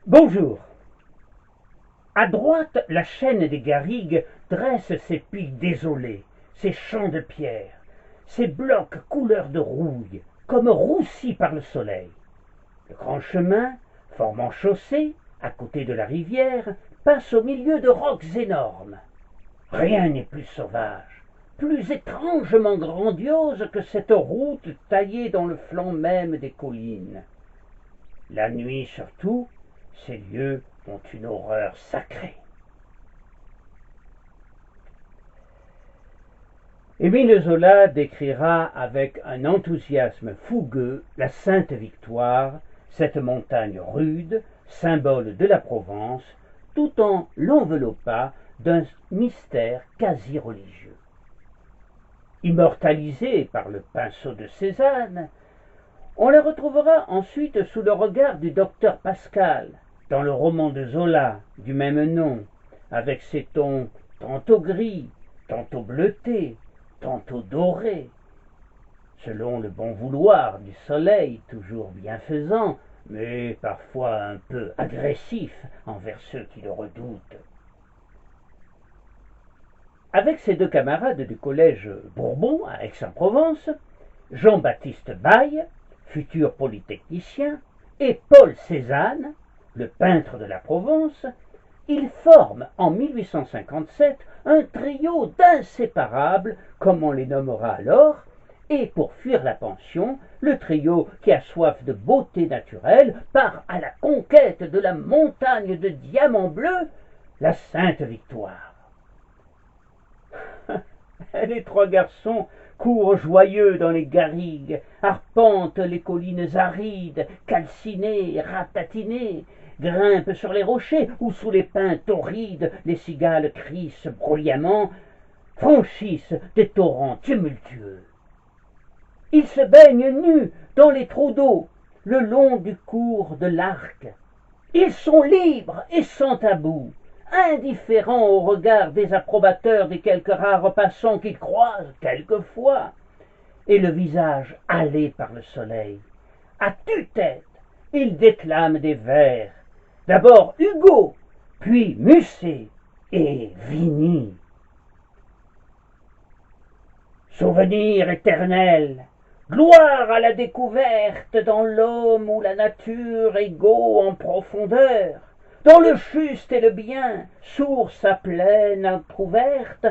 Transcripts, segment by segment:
Bonjour. À droite, la chaîne des Garrigues dresse ses pics désolés, ses champs de pierre, ses blocs couleur de rouille, comme roussis par le soleil. Le grand chemin, formant chaussée, à côté de la rivière, passe au milieu de rocs énormes. Rien n'est plus sauvage, plus étrangement grandiose que cette route taillée dans le flanc même des collines. La nuit surtout, ces lieux ont une horreur sacrée. Émile Zola décrira avec un enthousiasme fougueux la Sainte Victoire, cette montagne rude, symbole de la Provence, tout en l'enveloppant d'un mystère quasi religieux. Immortalisée par le pinceau de Cézanne, on la retrouvera ensuite sous le regard du docteur Pascal, dans le roman de Zola du même nom, avec ses tons tantôt gris, tantôt bleutés, tantôt dorés, selon le bon vouloir du soleil, toujours bienfaisant, mais parfois un peu agressif envers ceux qui le redoutent. Avec ses deux camarades du collège Bourbon à Aix-en-Provence, Jean-Baptiste Baye, futur polytechnicien, et Paul Cézanne, le peintre de la Provence, ils forment en 1857 un trio d'inséparables, comme on les nommera alors, et pour fuir la pension, le trio qui a soif de beauté naturelle part à la conquête de la montagne de diamants bleus, la Sainte Victoire. Les trois garçons courent joyeux dans les garrigues, arpentent les collines arides, calcinées, ratatinées, grimpent sur les rochers où sous les pins torrides les cigales crissent bruyamment, franchissent des torrents tumultueux. Ils se baignent nus dans les trous d'eau le long du cours de l'Arc. Ils sont libres et sans tabou, indifférents au regard désapprobateur des quelques rares passants qu'ils croisent quelquefois, et le visage hâlé par le soleil. À tue-tête, ils déclament des vers, d'abord Hugo, puis Musset et Vigny. Souvenir éternel, gloire à la découverte dans l'homme ou la nature égaux en profondeur, dans le juste et le bien, source à pleine entr'ouverte,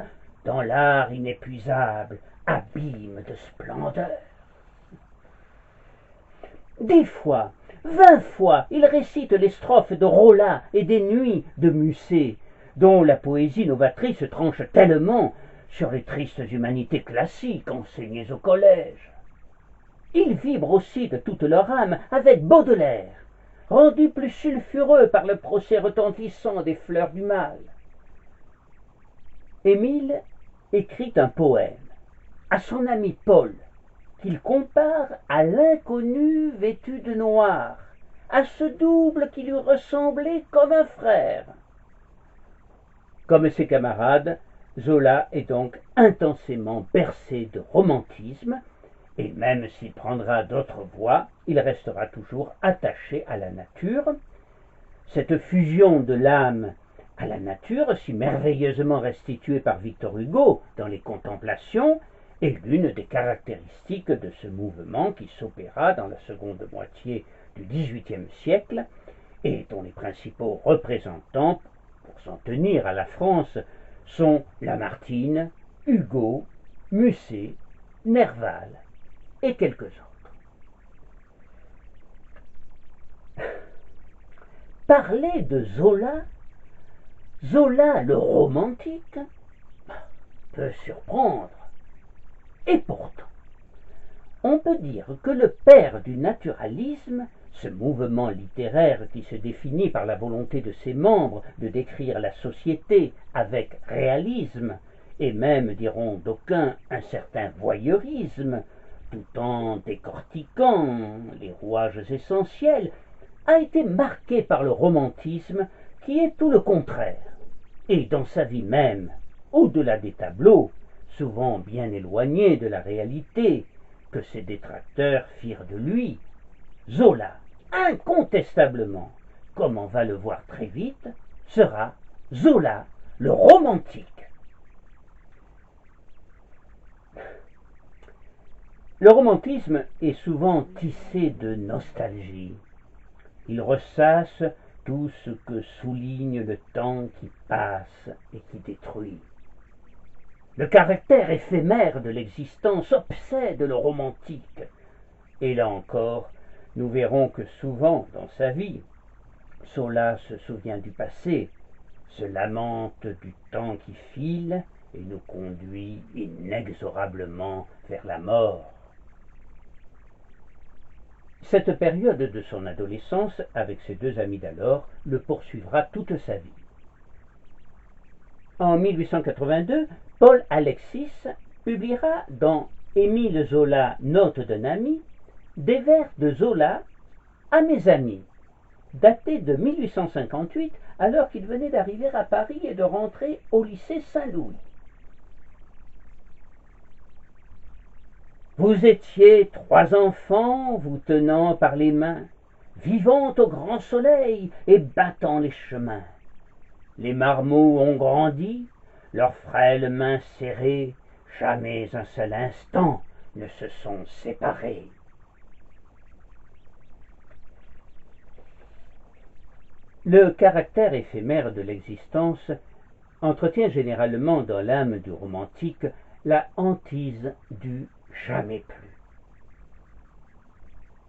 dans l'art inépuisable, abîme de splendeur. Des fois, 20 fois, il récite les strophes de Rolla et des nuits de Musset, dont la poésie novatrice tranche tellement sur les tristes humanités classiques enseignées au collège. Il vibre aussi de toute leur âme avec Baudelaire, rendu plus sulfureux par le procès retentissant des fleurs du mal. Émile écrit un poème à son ami Paul, qu'il compare à l'inconnu vêtu de noir, à ce double qui lui ressemblait comme un frère. Comme ses camarades, Zola est donc intensément bercé de romantisme, et même s'il prendra d'autres voies, il restera toujours attaché à la nature. Cette fusion de l'âme à la nature, si merveilleusement restituée par Victor Hugo dans les Contemplations, est l'une des caractéristiques de ce mouvement qui s'opéra dans la seconde moitié du XVIIIe siècle et dont les principaux représentants, pour s'en tenir à la France, sont Lamartine, Hugo, Musset, Nerval et quelques autres. Parler de Zola, Zola le romantique, peut surprendre. Et pourtant, on peut dire que le père du naturalisme, ce mouvement littéraire qui se définit par la volonté de ses membres de décrire la société avec réalisme, et même, diront d'aucuns, un certain voyeurisme, tout en décortiquant les rouages essentiels, a été marqué par le romantisme qui est tout le contraire. Et dans sa vie même, au-delà des tableaux, souvent bien éloignés de la réalité que ses détracteurs firent de lui, Zola, incontestablement, comme on va le voir très vite, sera Zola, le romantique. Le romantisme est souvent tissé de nostalgie. Il ressasse tout ce que souligne le temps qui passe et qui détruit. Le caractère éphémère de l'existence obsède le romantique. Et là encore, nous verrons que souvent dans sa vie, Zola se souvient du passé, se lamente du temps qui file et nous conduit inexorablement vers la mort. Cette période de son adolescence, avec ses deux amis d'alors, le poursuivra toute sa vie. En 1882, Paul Alexis publiera dans Émile Zola, note d'un ami, des vers de Zola à mes amis, datés de 1858, alors qu'il venait d'arriver à Paris et de rentrer au lycée Saint-Louis. Vous étiez 3 enfants, vous tenant par les mains, vivant au grand soleil et battant les chemins. Les marmots ont grandi, leurs frêles mains serrées, jamais un seul instant ne se sont séparés. Le caractère éphémère de l'existence entretient généralement dans l'âme du romantique la hantise du jamais plus.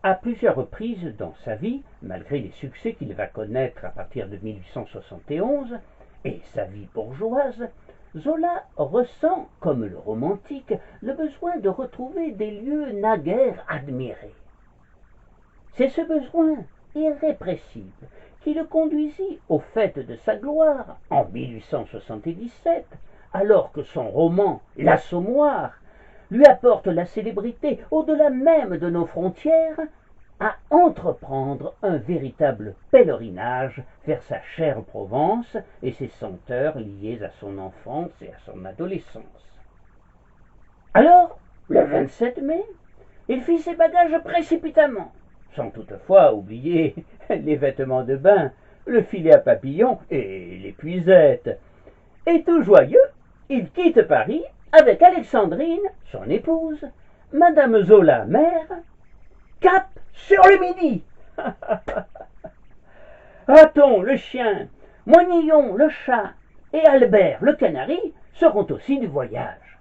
À plusieurs reprises dans sa vie, malgré les succès qu'il va connaître à partir de 1871 et sa vie bourgeoise, Zola ressent, comme le romantique, le besoin de retrouver des lieux naguère admirés. C'est ce besoin irrépressible qui le conduisit aux fêtes de sa gloire en 1877, alors que son roman L'Assommoir lui apporte la célébrité au-delà même de nos frontières, à entreprendre un véritable pèlerinage vers sa chère Provence et ses senteurs liées à son enfance et à son adolescence. Alors, le 27 mai, il fit ses bagages précipitamment, sans toutefois oublier les vêtements de bain, le filet à papillons et l'épuisette. Et tout joyeux, il quitte Paris avec Alexandrine, son épouse, Madame Zola, mère, cap sur le Midi. Raton, le chien, Moignillon, le chat, et Albert, le canari, seront aussi du voyage.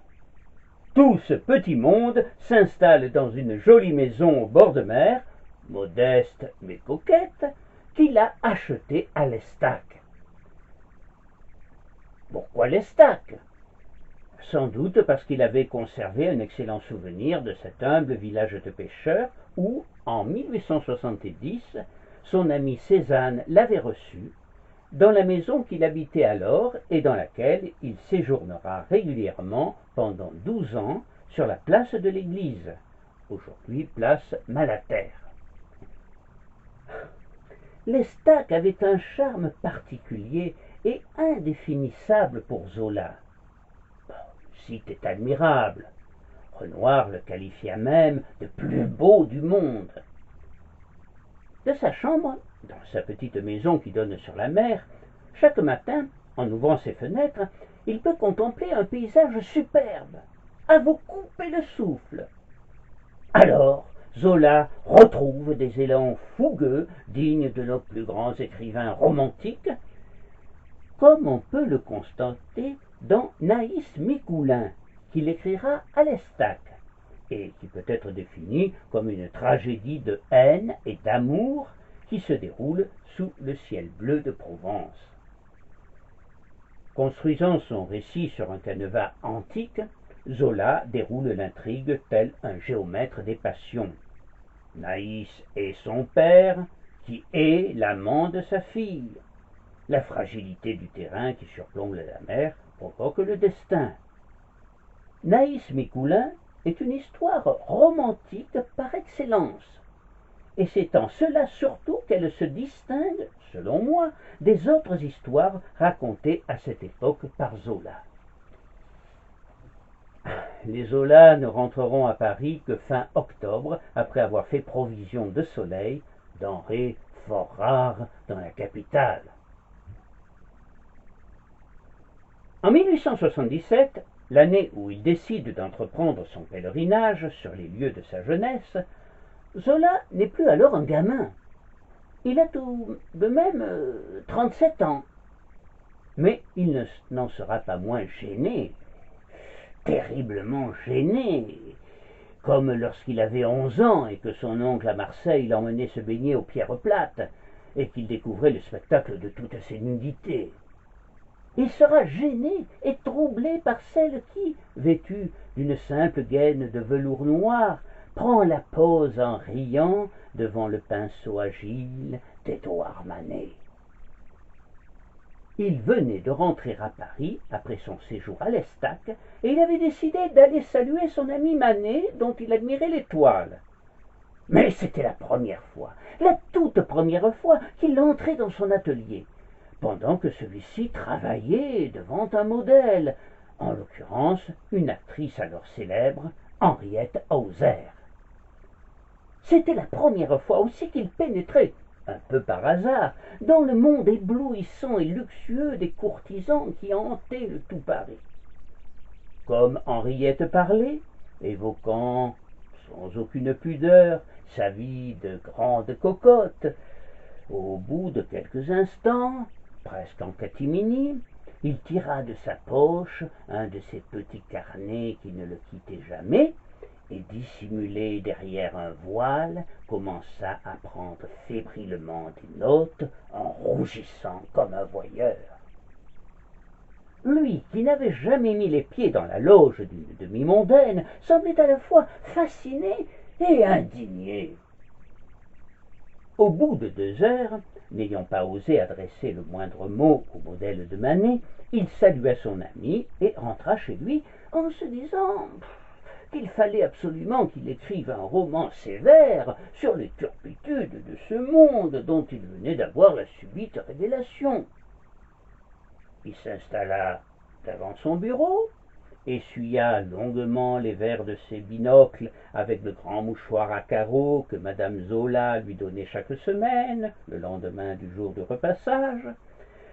Tout ce petit monde s'installe dans une jolie maison au bord de mer, modeste mais coquette, qu'il a achetée à l'Estac. Pourquoi l'Estac ? Sans doute parce qu'il avait conservé un excellent souvenir de cet humble village de pêcheurs où, en 1870, son amie Cézanne l'avait reçu, dans la maison qu'il habitait alors et dans laquelle il séjournera régulièrement pendant 12 ans sur la place de l'église, aujourd'hui place Malater. L'Estac avait un charme particulier et indéfinissable pour Zola. Le site est admirable. Renoir le qualifia même de plus beau du monde. De sa chambre, dans sa petite maison qui donne sur la mer, chaque matin, en ouvrant ses fenêtres, il peut contempler un paysage superbe, à vous couper le souffle. Alors, Zola retrouve des élans fougueux dignes de nos plus grands écrivains romantiques, comme on peut le constater dans Naïs Micoulin, qu'il écrira à l'Estac, et qui peut être définie comme une tragédie de haine et d'amour qui se déroule sous le ciel bleu de Provence. Construisant son récit sur un canevas antique, Zola déroule l'intrigue tel un géomètre des passions. Naïs est son père, qui est l'amant de sa fille. La fragilité du terrain qui surplombe la mer provoque le destin. Naïs Micoulin est une histoire romantique par excellence, et c'est en cela surtout qu'elle se distingue, selon moi, des autres histoires racontées à cette époque par Zola. Les Zola ne rentreront à Paris que fin octobre, après avoir fait provision de soleil, denrée fort rare dans la capitale. En 1877, l'année où il décide d'entreprendre son pèlerinage sur les lieux de sa jeunesse, Zola n'est plus alors un gamin. Il a tout de même 37 ans. Mais il n'en sera pas moins gêné, terriblement gêné, comme lorsqu'il avait 11 ans et que son oncle à Marseille l'emmenait se baigner aux Pierres Plates et qu'il découvrait le spectacle de toutes ces nudités. Il sera gêné et troublé par celle qui, vêtue d'une simple gaine de velours noir, prend la pose en riant devant le pinceau agile d'Édouard Manet. Il venait de rentrer à Paris après son séjour à l'Estaque et il avait décidé d'aller saluer son ami Manet dont il admirait l'étoile. Mais c'était la première fois, la toute première fois qu'il entrait dans son atelier, pendant que celui-ci travaillait devant un modèle, en l'occurrence une actrice alors célèbre, Henriette Hauser. C'était la première fois aussi qu'il pénétrait, un peu par hasard, dans le monde éblouissant et luxueux des courtisans qui hantaient le tout Paris. Comme Henriette parlait, évoquant, sans aucune pudeur, sa vie de grande cocotte, au bout de quelques instants, presque en catimini, il tira de sa poche un de ces petits carnets qui ne le quittaient jamais, et dissimulé derrière un voile, commença à prendre fébrilement des notes en rougissant comme un voyeur. Lui, qui n'avait jamais mis les pieds dans la loge d'une demi-mondaine, semblait à la fois fasciné et indigné. Au bout de 2 heures, n'ayant pas osé adresser le moindre mot au modèle de Manet, il salua son ami et rentra chez lui en se disant qu'il fallait absolument qu'il écrive un roman sévère sur les turpitudes de ce monde dont il venait d'avoir la subite révélation. Il s'installa devant son bureau, essuya longuement les verres de ses binocles avec le grand mouchoir à carreaux que madame Zola lui donnait chaque semaine, le lendemain du jour de repassage,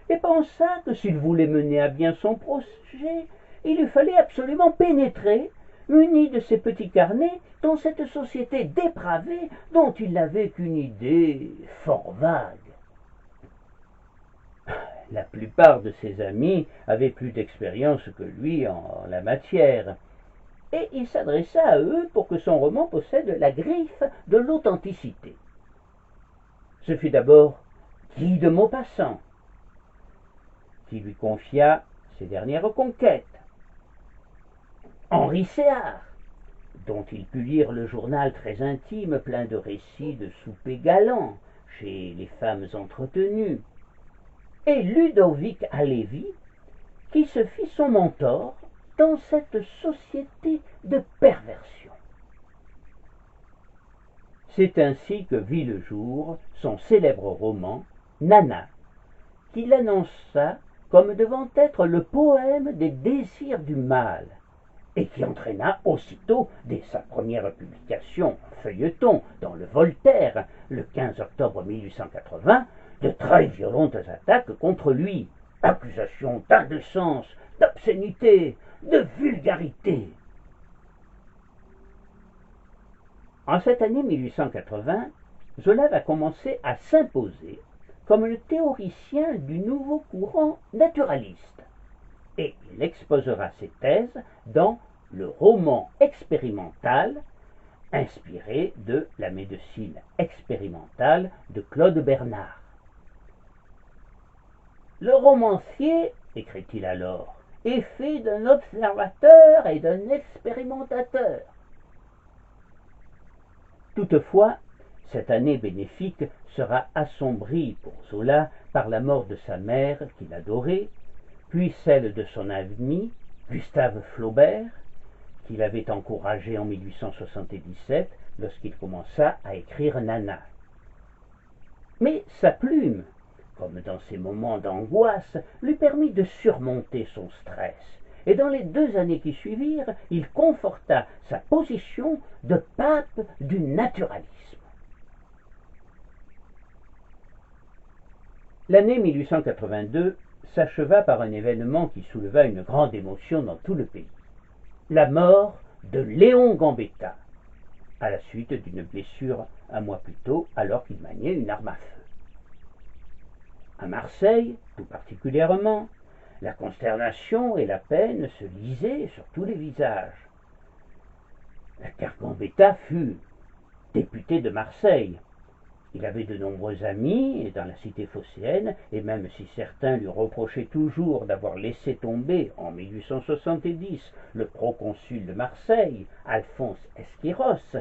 et pensa que s'il voulait mener à bien son projet, il lui fallait absolument pénétrer, muni de ces petits carnets, dans cette société dépravée dont il n'avait qu'une idée fort vague. La plupart de ses amis avaient plus d'expérience que lui en la matière, et il s'adressa à eux pour que son roman possède la griffe de l'authenticité. Ce fut d'abord Guy de Maupassant, qui lui confia ses dernières conquêtes, Henri Séard, dont il put lire le journal très intime plein de récits de soupers galants chez les femmes entretenues, et Ludovic Halévy, qui se fit son mentor dans cette société de perversion. C'est ainsi que vit le jour son célèbre roman Nana, qu'il annonça comme devant être le poème des désirs du mal, et qui entraîna aussitôt, dès sa première publication en feuilleton dans le Voltaire, le 15 octobre 1880, de très violentes attaques contre lui, accusations d'indécence, d'obscénité, de vulgarité. En cette année 1880, Zola va commencer à s'imposer comme le théoricien du nouveau courant naturaliste, et il exposera ses thèses dans le roman expérimental, inspiré de la médecine expérimentale de Claude Bernard. Le romancier, écrit-il alors, est fait d'un observateur et d'un expérimentateur. Toutefois, cette année bénéfique sera assombrie pour Zola par la mort de sa mère qu'il adorait, puis celle de son ami, Gustave Flaubert, qu'il avait encouragé en 1877 lorsqu'il commença à écrire Nana. Mais sa plume, comme dans ces moments d'angoisse, lui permit de surmonter son stress, et dans les 2 années qui suivirent, il conforta sa position de pape du naturalisme. L'année 1882 s'acheva par un événement qui souleva une grande émotion dans tout le pays. La mort de Léon Gambetta, à la suite d'une blessure un mois plus tôt alors qu'il maniait une arme à feu. À Marseille, tout particulièrement, la consternation et la peine se lisaient sur tous les visages. Car Gambetta fut député de Marseille. Il avait de nombreux amis dans la cité phocéenne, et même si certains lui reprochaient toujours d'avoir laissé tomber en 1870 le proconsul de Marseille, Alphonse Esquiros,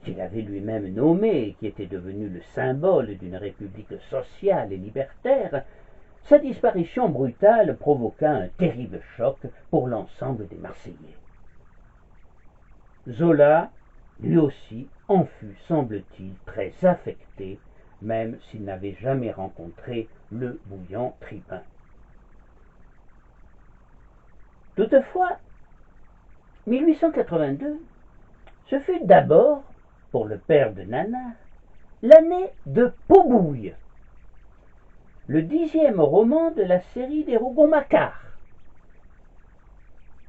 qu'il avait lui-même nommé et qui était devenu le symbole d'une république sociale et libertaire, sa disparition brutale provoqua un terrible choc pour l'ensemble des Marseillais. Zola, lui aussi, en fut, semble-t-il, très affecté, même s'il n'avait jamais rencontré le bouillant tribun. Toutefois, 1882, ce fut d'abord, pour le père de Nana, l'année de Pot-Bouille, le 10e roman de la série des Rougon-Macquart.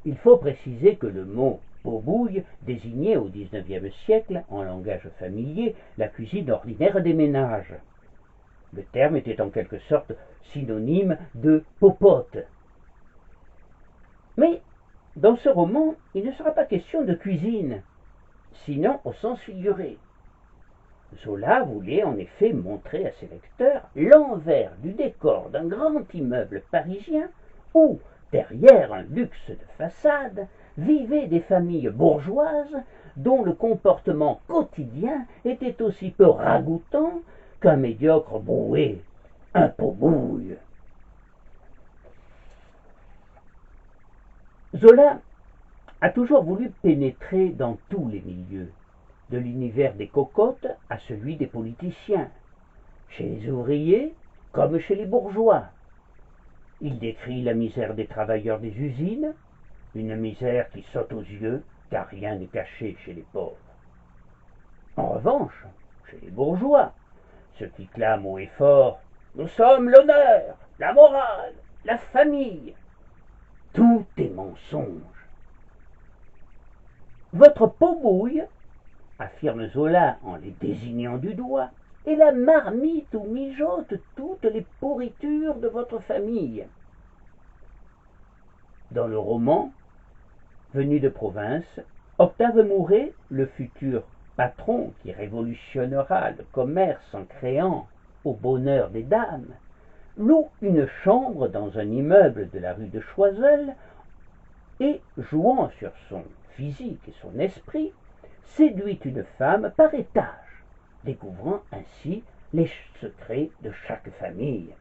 Il faut préciser que le mot pot-bouille désignait au XIXe siècle, en langage familier, la cuisine ordinaire des ménages. Le terme était en quelque sorte synonyme de popote. Mais dans ce roman, il ne sera pas question de cuisine, sinon au sens figuré. Zola voulait en effet montrer à ses lecteurs l'envers du décor d'un grand immeuble parisien où, derrière un luxe de façade, vivaient des familles bourgeoises dont le comportement quotidien était aussi peu ragoûtant qu'un médiocre brouet, un pot-bouille. Zola a toujours voulu pénétrer dans tous les milieux, de l'univers des cocottes à celui des politiciens, chez les ouvriers comme chez les bourgeois. Il décrit la misère des travailleurs des usines, une misère qui saute aux yeux car rien n'est caché chez les pauvres. En revanche, chez les bourgeois, ceux qui clament haut et fort « Nous sommes l'honneur, la morale, la famille », tout est mensonge. Votre pot-bouille, affirme Zola en les désignant du doigt, est la marmite où mijotent toutes les pourritures de votre famille. Dans le roman, venu de province, Octave Mouret, le futur patron qui révolutionnera le commerce en créant au bonheur des dames, loue une chambre dans un immeuble de la rue de Choiseul et, jouant sur son physique et son esprit, séduit une femme par étage, découvrant ainsi les secrets de chaque famille.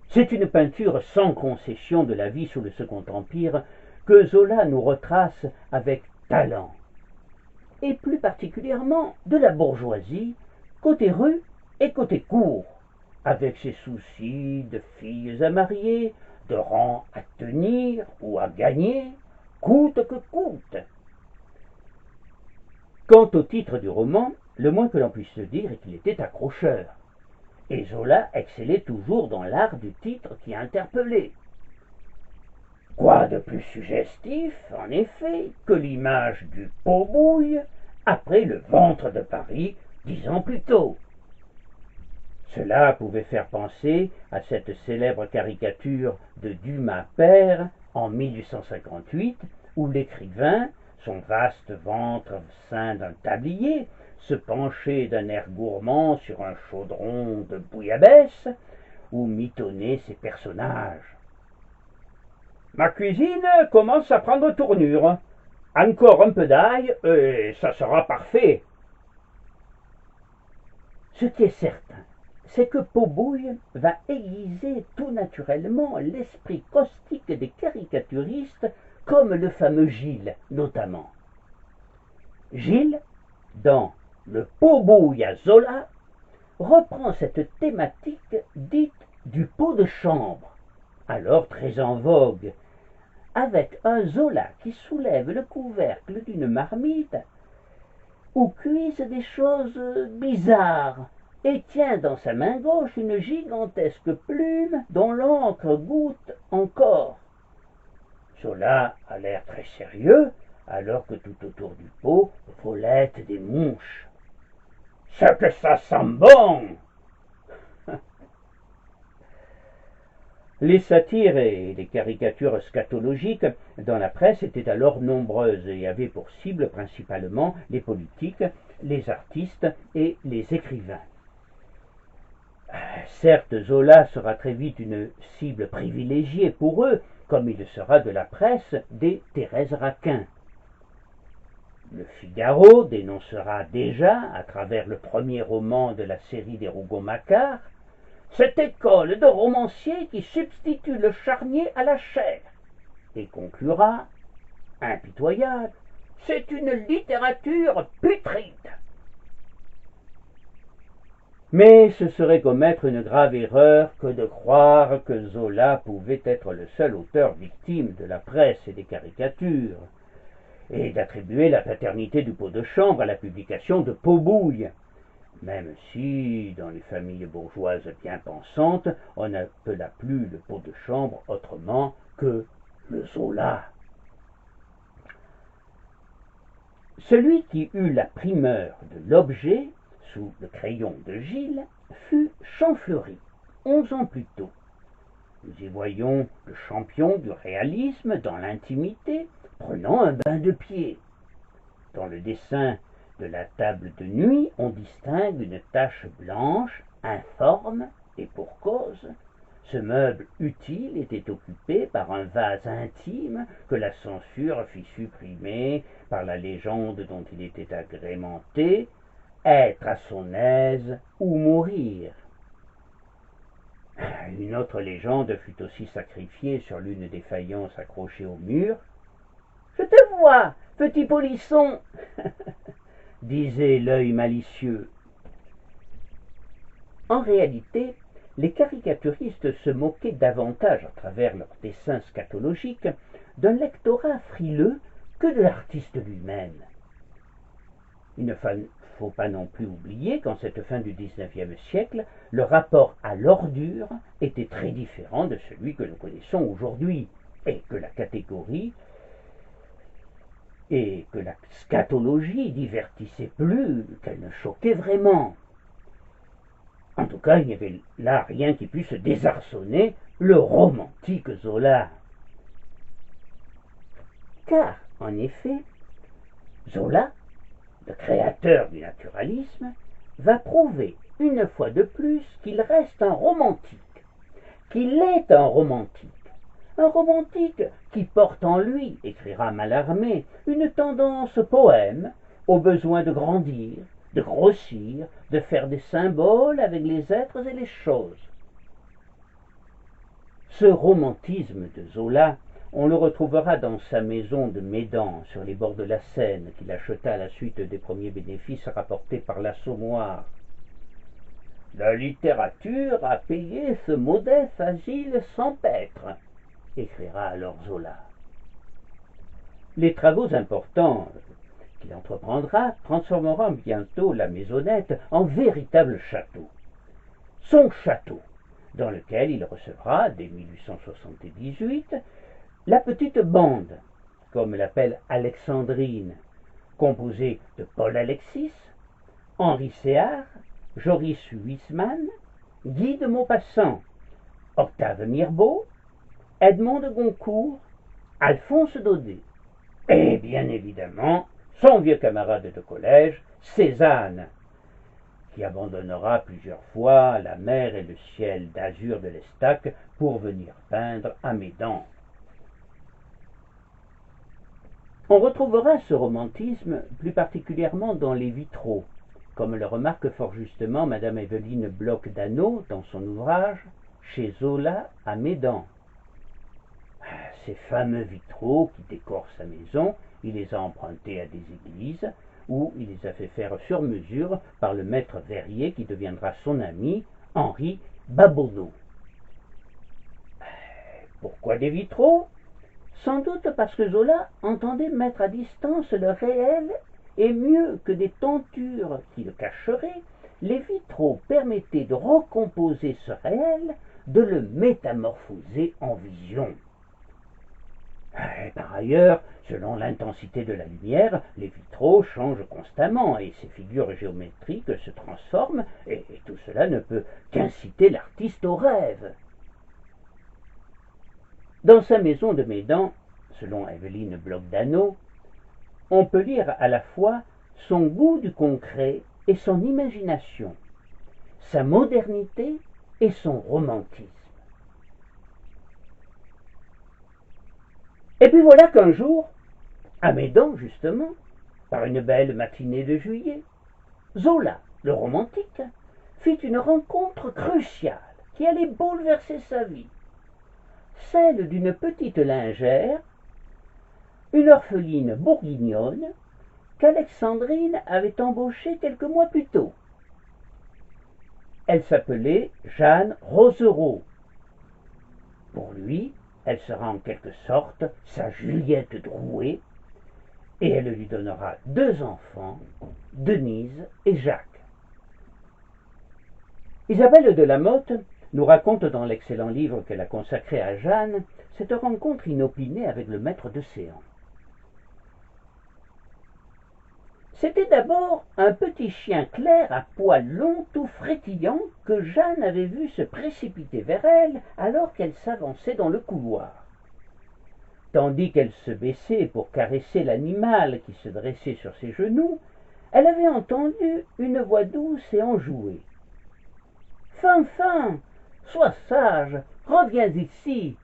C'est une peinture sans concession de la vie sous le Second Empire que Zola nous retrace avec talent, et plus particulièrement de la bourgeoisie, côté rue et côté cour, avec ses soucis de filles à marier, de rang à tenir ou à gagner, coûte que coûte. Quant au titre du roman, le moins que l'on puisse se dire est qu'il était accrocheur, et Zola excellait toujours dans l'art du titre qui interpellait. Quoi de plus suggestif, en effet, que l'image du pot-bouille après le ventre de Paris 10 ans plus tôt. Cela pouvait faire penser à cette célèbre caricature de Dumas père en 1858, où l'écrivain, son vaste ventre ceint d'un tablier, se penchait d'un air gourmand sur un chaudron de bouillabaisse, où mitonnaient ses personnages. Ma cuisine commence à prendre tournure. Encore un peu d'ail et ça sera parfait. Ce qui est certain, c'est que Pot-bouille va aiguiser tout naturellement l'esprit caustique des caricaturistes, comme le fameux Gilles notamment. Gilles, dans Le pot-bouille à Zola, reprend cette thématique dite du pot de chambre, alors très en vogue, avec un Zola qui soulève le couvercle d'une marmite où cuisent des choses bizarres, et tient dans sa main gauche une gigantesque plume dont l'encre goutte encore. Zola a l'air très sérieux, alors que tout autour du pot volettent des mouches. « Ce que ça sent bon !» Les satires et les caricatures scatologiques dans la presse étaient alors nombreuses et avaient pour cible principalement les politiques, les artistes et les écrivains. Certes, Zola sera très vite une cible privilégiée pour eux, comme il sera de la presse des Thérèse Raquin. Le Figaro dénoncera déjà, à travers le premier roman de la série des Rougon-Macquart, cette école de romanciers qui substitue le charnier à la chair, et conclura, impitoyable, c'est une littérature putride. Mais ce serait commettre une grave erreur que de croire que Zola pouvait être le seul auteur victime de la presse et des caricatures, et d'attribuer la paternité du pot de chambre à la publication de Pot-Bouille, même si, dans les familles bourgeoises bien pensantes, on n'appela plus le pot de chambre autrement que le Zola. Celui qui eut la primeur de l'objet, sous le crayon de Gilles, fut Champfleury, 11 ans plus tôt. Nous y voyons le champion du réalisme dans l'intimité, prenant un bain de pied. Dans le dessin de la table de nuit, on distingue une tache blanche, informe, et pour cause. Ce meuble utile était occupé par un vase intime que la censure fit supprimer par la légende dont il était agrémenté, être à son aise ou mourir. Une autre légende fut aussi sacrifiée sur l'une des faïences accrochées au mur. « Je te vois, petit polisson !» disait l'œil malicieux. En réalité, les caricaturistes se moquaient davantage, à travers leurs dessins scatologiques, d'un lectorat frileux que de l'artiste lui-même. Il ne faut pas non plus oublier qu'en cette fin du XIXe siècle, le rapport à l'ordure était très différent de celui que nous connaissons aujourd'hui, et que la catégorie et que la scatologie divertissait plus qu'elle ne choquait vraiment. En tout cas, il n'y avait là rien qui puisse désarçonner le romantique Zola. Car, en effet, Zola, le créateur du naturalisme, va prouver une fois de plus qu'il reste un romantique, qu'il est un romantique qui porte en lui, écrira Mallarmé, une tendance poème, au besoin de grandir, de grossir, de faire des symboles avec les êtres et les choses. Ce romantisme de Zola, on le retrouvera dans sa maison de Médan, sur les bords de la Seine, qu'il acheta à la suite des premiers bénéfices rapportés par l'Assommoir. La littérature a payé ce modeste asile sans paître, écrira alors Zola. Les travaux importants qu'il entreprendra transformeront bientôt la maisonnette en véritable château. Son château, dans lequel il recevra, dès 1878, la petite bande, comme l'appelle Alexandrine, composée de Paul Alexis, Henri Séard, Joris Huysmans, Guy de Maupassant, Octave Mirbeau, Edmond de Goncourt, Alphonse Daudet, et bien évidemment son vieux camarade de collège, Cézanne, qui abandonnera plusieurs fois la mer et le ciel d'azur de l'Estaque pour venir peindre à Médan. On retrouvera ce romantisme plus particulièrement dans les vitraux, comme le remarque fort justement Madame Évelyne Bloch-Dano dans son ouvrage « Chez Zola à Médan ». Ces fameux vitraux qui décorent sa maison, il les a empruntés à des églises, où il les a fait faire sur mesure par le maître verrier qui deviendra son ami, Henri Babonneau. Pourquoi des vitraux? Sans doute parce que Zola entendait mettre à distance le réel, et mieux que des tentures qui le cacheraient, les vitraux permettaient de recomposer ce réel, de le métamorphoser en vision. Par ailleurs, selon l'intensité de la lumière, les vitraux changent constamment et ces figures géométriques se transforment et tout cela ne peut qu'inciter l'artiste au rêve. Dans sa maison de Médan, selon Evelyne Bloch-Dano, on peut lire à la fois son goût du concret et son imagination, sa modernité et son romantisme. Et puis voilà qu'un jour, à Médan justement, par une belle matinée de juillet, Zola, le romantique, fit une rencontre cruciale qui allait bouleverser sa vie, celle d'une petite lingère, une orpheline bourguignonne qu'Alexandrine avait embauchée quelques mois plus tôt. Elle s'appelait Jeanne Rosereau. Pour lui, elle sera en quelque sorte sa Juliette Drouet, et elle lui donnera 2 enfants, Denise et Jacques. Isabelle de la Motte nous raconte dans l'excellent livre qu'elle a consacré à Jeanne cette rencontre inopinée avec le maître de séance. C'était d'abord un petit chien clair à poils longs tout frétillant que Jeanne avait vu se précipiter vers elle alors qu'elle s'avançait dans le couloir. Tandis qu'elle se baissait pour caresser l'animal qui se dressait sur ses genoux, elle avait entendu une voix douce et enjouée. « Fin, sois sage, reviens ici !»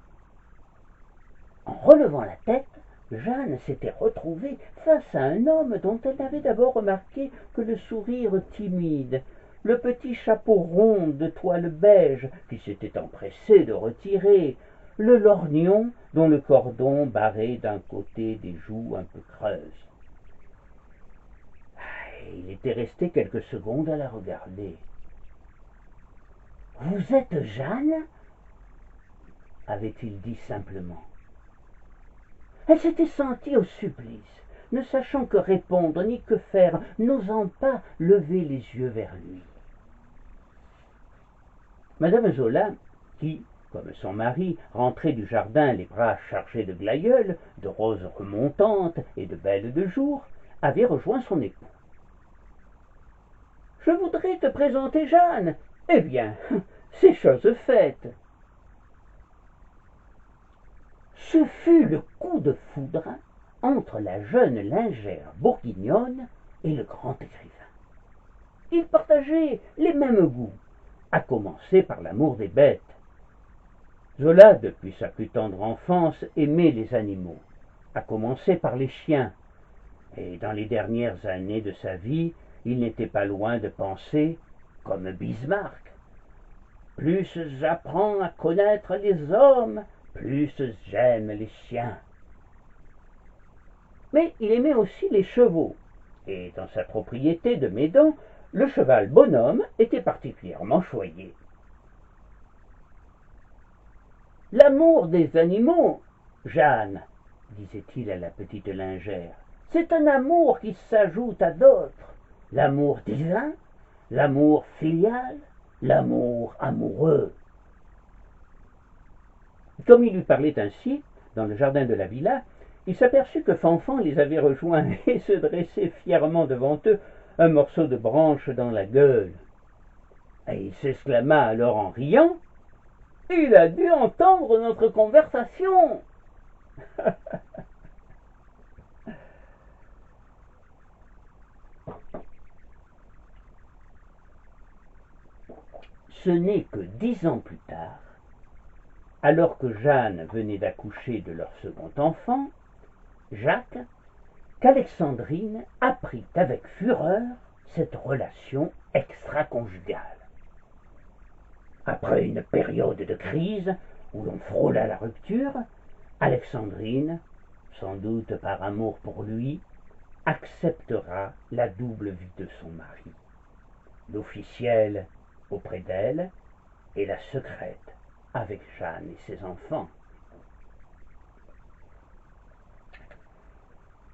En relevant la tête, Jeanne s'était retrouvée face à un homme dont elle n'avait d'abord remarqué que le sourire timide, le petit chapeau rond de toile beige qui s'était empressé de retirer, le lorgnon dont le cordon barrait d'un côté des joues un peu creuses. Il était resté quelques secondes à la regarder. « Vous êtes Jeanne ?» avait-il dit simplement. Elle s'était sentie au supplice, ne sachant que répondre ni que faire, n'osant pas lever les yeux vers lui. Madame Zola, qui, comme son mari, rentrait du jardin les bras chargés de glaïeuls, de roses remontantes et de belles de jour, avait rejoint son époux. « Je voudrais te présenter Jeanne. Eh bien, c'est chose faite. » Ce fut le coup de foudre entre la jeune lingère bourguignonne et le grand écrivain. Ils partageaient les mêmes goûts, à commencer par l'amour des bêtes. Zola, depuis sa plus tendre enfance, aimait les animaux, à commencer par les chiens, et dans les dernières années de sa vie, il n'était pas loin de penser, comme Bismarck, « Plus j'apprends à connaître les hommes, plus j'aime les chiens. » Mais il aimait aussi les chevaux, et dans sa propriété de Médan, le cheval Bonhomme était particulièrement choyé. « L'amour des animaux, Jeanne, disait-il à la petite lingère, c'est un amour qui s'ajoute à d'autres, l'amour divin, l'amour filial, l'amour amoureux. » Comme il lui parlait ainsi, dans le jardin de la villa, il s'aperçut que Fanfan les avait rejoints et se dressait fièrement devant eux, un morceau de branche dans la gueule. Et il s'exclama alors en riant, « Il a dû entendre notre conversation !» Ce n'est que 10 ans plus tard, alors que Jeanne venait d'accoucher de leur second enfant, Jacques, qu'Alexandrine apprit avec fureur cette relation extra-conjugale. Après une période de crise où l'on frôla la rupture, Alexandrine, sans doute par amour pour lui, acceptera la double vie de son mari, l'officielle auprès d'elle et la secrète avec Jeanne et ses enfants.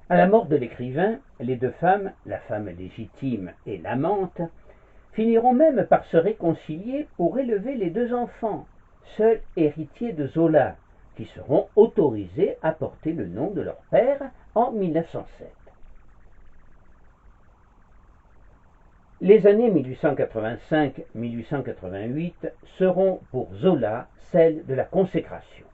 À la mort de l'écrivain, les 2 femmes, la femme légitime et l'amante, finiront même par se réconcilier pour élever les deux enfants, seuls héritiers de Zola, qui seront autorisés à porter le nom de leur père en 1907. Les années 1885-1888 seront pour Zola celles de la consécration.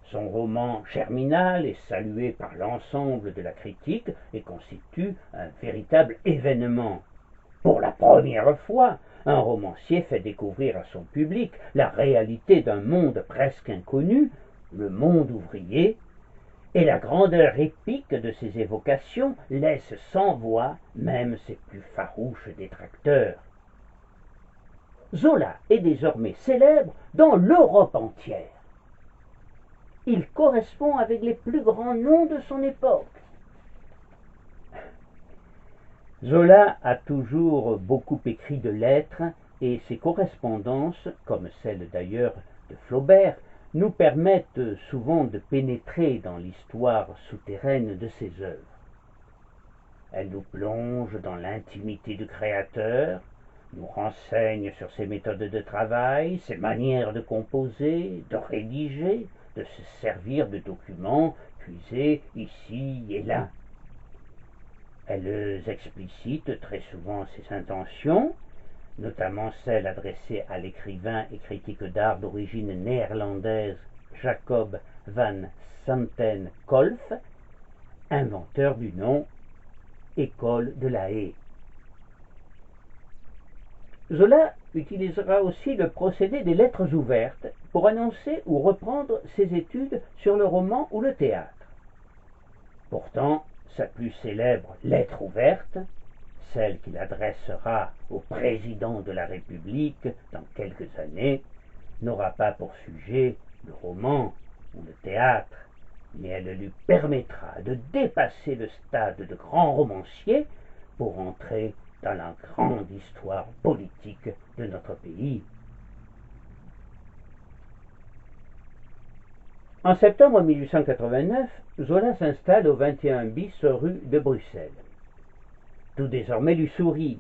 Son roman Germinal est salué par l'ensemble de la critique et constitue un véritable événement. Pour la première fois, un romancier fait découvrir à son public la réalité d'un monde presque inconnu, le monde ouvrier, et la grandeur épique de ses évocations laisse sans voix même ses plus farouches détracteurs. Zola est désormais célèbre dans l'Europe entière. Il correspond avec les plus grands noms de son époque. Zola a toujours beaucoup écrit de lettres et ses correspondances, comme celle d'ailleurs de Flaubert, nous permettent souvent de pénétrer dans l'histoire souterraine de ses œuvres. Elles nous plongent dans l'intimité du créateur, nous renseignent sur ses méthodes de travail, ses manières de composer, de rédiger, de se servir de documents puisés ici et là. Elles explicitent très souvent ses intentions, notamment celle adressée à l'écrivain et critique d'art d'origine néerlandaise Jacob van Santen Kolff, inventeur du nom École de la Haye. Zola utilisera aussi le procédé des lettres ouvertes pour annoncer ou reprendre ses études sur le roman ou le théâtre. Pourtant, sa plus célèbre lettre ouverte, celle qu'il adressera au président de la République dans quelques années, n'aura pas pour sujet le roman ou le théâtre, mais elle lui permettra de dépasser le stade de grand romancier pour entrer dans la grande histoire politique de notre pays. En septembre 1889, Zola s'installe au 21 bis rue de Bruxelles. Tout désormais lui sourit,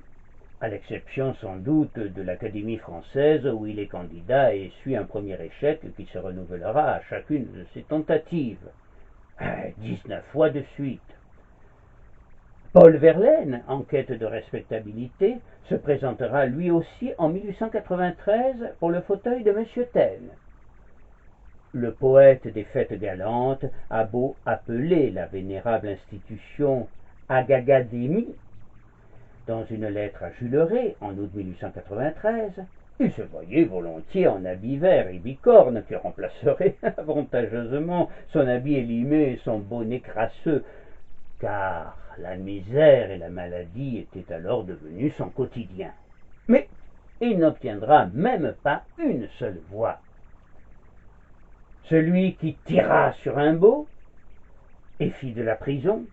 à l'exception sans doute de l'Académie française où il est candidat et essuie un premier échec qui se renouvellera à chacune de ses tentatives. 19 fois de suite. Paul Verlaine, en quête de respectabilité, se présentera lui aussi en 1893 pour le fauteuil de M. Taine. Le poète des fêtes galantes a beau appeler la vénérable institution Agagadémie, dans une lettre à Jules Rey en août 1893, il se voyait volontiers en habit vert et bicorne qui remplacerait avantageusement son habit élimé et son bonnet crasseux, car la misère et la maladie étaient alors devenus son quotidien. Mais il n'obtiendra même pas une seule voix. Celui qui tira sur Rimbaud et fit de la prison,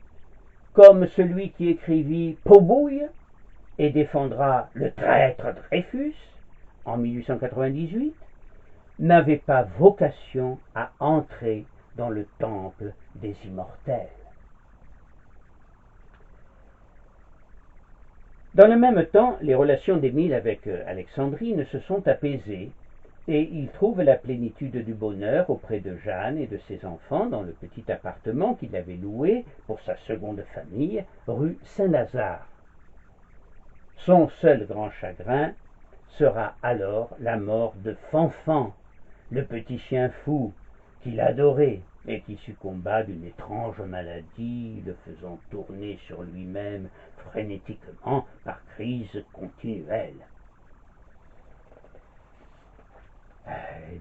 comme celui qui écrivit Pot-bouille et défendra le traître Dreyfus en 1898, n'avait pas vocation à entrer dans le temple des immortels. Dans le même temps, les relations d'Émile avec Alexandrine se sont apaisées et il trouve la plénitude du bonheur auprès de Jeanne et de ses enfants dans le petit appartement qu'il avait loué pour sa seconde famille, rue Saint-Lazare. Son seul grand chagrin sera alors la mort de Fanfan, le petit chien fou qu'il adorait et qui succomba d'une étrange maladie, le faisant tourner sur lui-même frénétiquement par crises continuelles.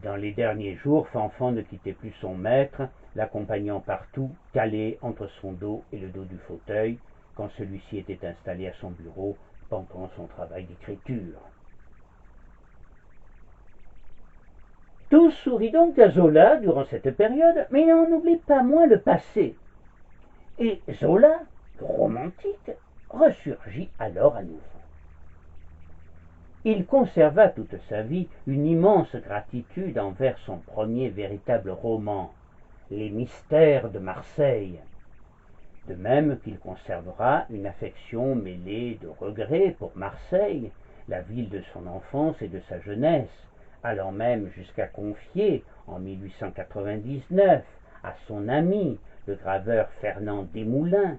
Dans les derniers jours, Fanfan ne quittait plus son maître, l'accompagnant partout, calé entre son dos et le dos du fauteuil, quand celui-ci était installé à son bureau pendant son travail d'écriture. Tous sourient donc à Zola durant cette période, mais il n'en oublie pas moins le passé. Et Zola, romantique, ressurgit alors à nouveau. Il conserva toute sa vie une immense gratitude envers son premier véritable roman, Les Mystères de Marseille, de même qu'il conservera une affection mêlée de regret pour Marseille, la ville de son enfance et de sa jeunesse, allant même jusqu'à confier, en 1899, à son ami, le graveur Fernand Desmoulins,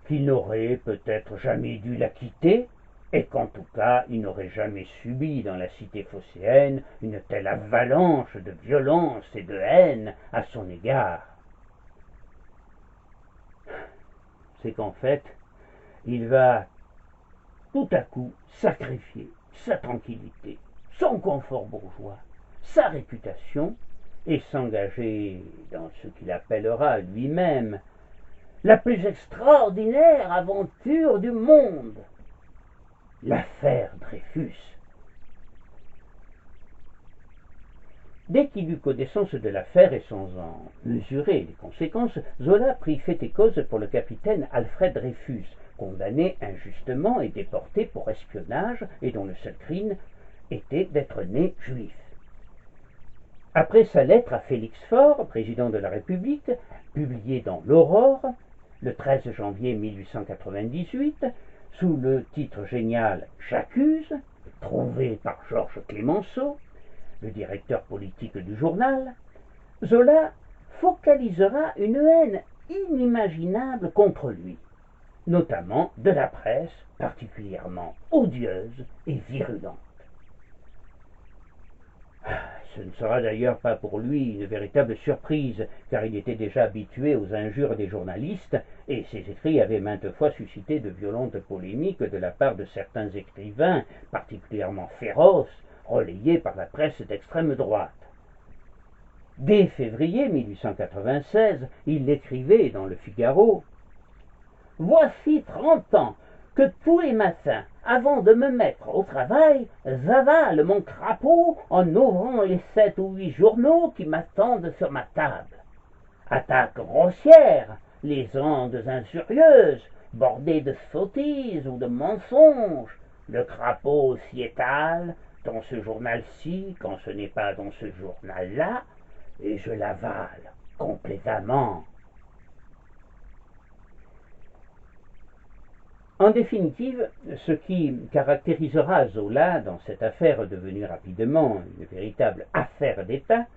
qu'il n'aurait peut-être jamais dû la quitter, et qu'en tout cas il n'aurait jamais subi dans la cité phocéenne une telle avalanche de violence et de haine à son égard. C'est qu'en fait, il va tout à coup sacrifier sa tranquillité, son confort bourgeois, sa réputation, et s'engager dans ce qu'il appellera lui-même la plus extraordinaire aventure du monde, l'affaire Dreyfus. Dès qu'il eut connaissance de l'affaire et sans en mesurer les conséquences, Zola prit fait et cause pour le capitaine Alfred Dreyfus, condamné injustement et déporté pour espionnage et dont le seul crime était d'être né juif. Après sa lettre à Félix Faure, président de la République, publiée dans l'Aurore, le 13 janvier 1898, sous le titre génial « J'accuse », trouvé par Georges Clemenceau, le directeur politique du journal, Zola focalisera une haine inimaginable contre lui, notamment de la presse particulièrement odieuse et virulente. Ce ne sera d'ailleurs pas pour lui une véritable surprise, car il était déjà habitué aux injures des journalistes, et ses écrits avaient maintes fois suscité de violentes polémiques de la part de certains écrivains particulièrement féroces, relayés par la presse d'extrême droite. Dès février 1896, il écrivait dans le Figaro « Voici 30 ans que tous les matins, avant de me mettre au travail, j'avale mon crapaud en ouvrant les 7 ou 8 journaux qui m'attendent sur ma table. Attaques grossières, légendes injurieuses, bordées de sottises ou de mensonges, le crapaud s'y étale, dans ce journal-ci, quand ce n'est pas dans ce journal-là, et je l'avale complètement. » En définitive, ce qui caractérisera Zola dans cette affaire devenue rapidement une véritable affaire d'État,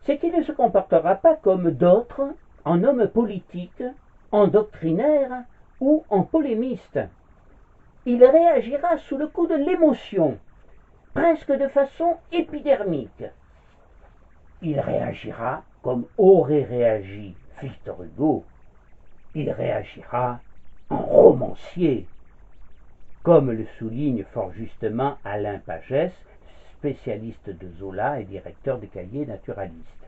c'est qu'il ne se comportera pas comme d'autres en homme politique, en doctrinaire ou en polémiste. Il réagira sous le coup de l'émotion, presque de façon épidermique. Il réagira comme aurait réagi Victor Hugo. Il réagira en romancier, comme le souligne fort justement Alain Pagès, spécialiste de Zola et directeur des cahiers naturalistes.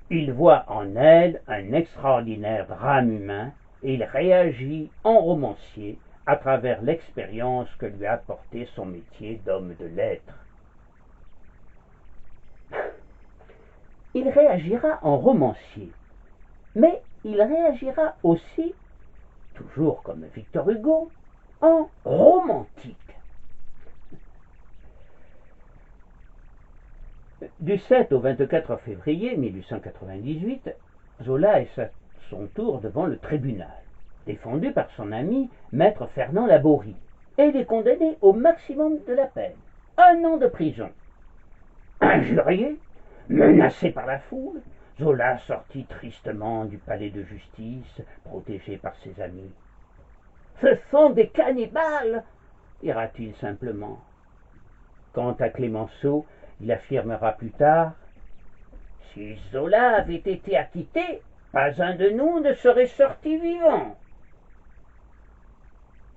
Il voit en elle un extraordinaire drame humain et il réagit en romancier à travers l'expérience que lui a apporté son métier d'homme de lettres. Il réagira en romancier, mais il réagira aussi, toujours comme Victor Hugo, en romantique. Du 7 au 24 février 1898, Zola est à son tour devant le tribunal, défendu par son ami maître Fernand Laborie, et il est condamné au maximum de la peine, 1 an de prison. Injurié, menacé par la foule, Zola sortit tristement du palais de justice, protégé par ses amis. « Ce sont des cannibales !» dira-t-il simplement. Quant à Clemenceau, il affirmera plus tard « Si Zola avait été acquitté, pas un de nous ne serait sorti vivant. »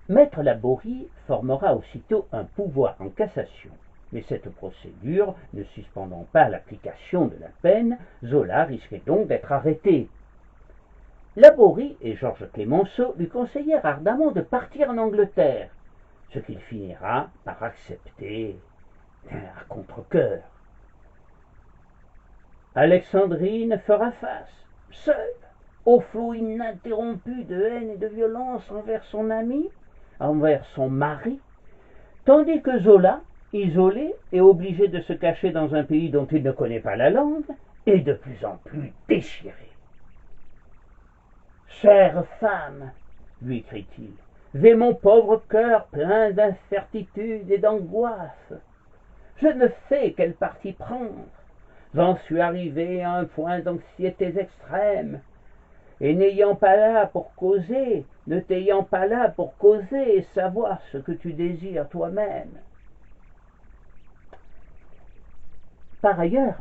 Maître Laborie formera aussitôt un pouvoir en cassation. Mais cette procédure ne suspendant pas l'application de la peine, Zola risquait donc d'être arrêté. Laborie et Georges Clemenceau lui conseillèrent ardemment de partir en Angleterre, ce qu'il finira par accepter à contre-cœur. Alexandrine fera face, seule, au flot ininterrompu de haine et de violence envers son ami, envers son mari, tandis que Zola, isolé et obligé de se cacher dans un pays dont il ne connaît pas la langue, est de plus en plus déchiré. « Chère femme, lui écrit-il, J'ai mon pauvre cœur plein d'incertitude et d'angoisse. Je ne sais quel parti prendre. J'en suis arrivé à un point d'anxiété extrême. Et n'ayant pas là pour causer, ne t'ayant pas là pour causer et savoir ce que tu désires toi-même. Par ailleurs,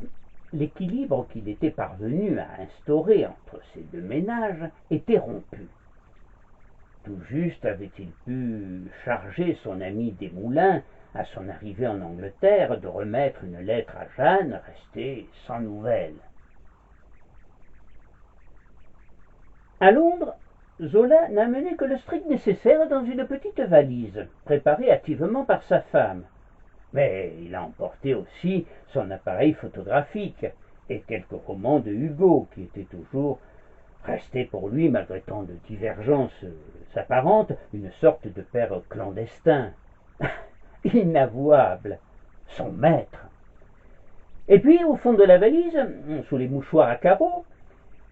l'équilibre qu'il était parvenu à instaurer entre ces deux ménages était rompu. Tout juste avait-il pu charger son ami Desmoulins, à son arrivée en Angleterre, de remettre une lettre à Jeanne, restée sans nouvelles. À Londres, Zola n'amenait que le strict nécessaire dans une petite valise, préparée hâtivement par sa femme. Mais il a emporté aussi son appareil photographique et quelques romans de Hugo, qui étaient toujours restés pour lui, malgré tant de divergences apparentes, une sorte de père clandestin, inavouable, son maître. Et puis, au fond de la valise, sous les mouchoirs à carreaux,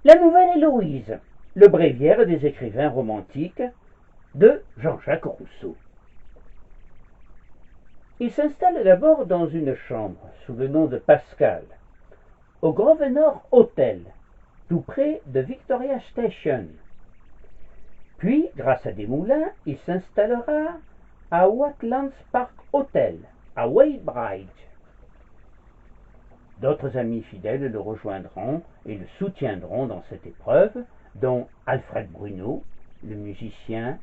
la nouvelle Héloïse, le bréviaire des écrivains romantiques de Jean-Jacques Rousseau. Il s'installe d'abord dans une chambre, sous le nom de Pascal, au Grosvenor Hotel, tout près de Victoria Station. Puis, grâce à Desmoulins, il s'installera à Watlands Park Hotel, à Weybridge. D'autres amis fidèles le rejoindront et le soutiendront dans cette épreuve, dont Alfred Bruneau, le musicien,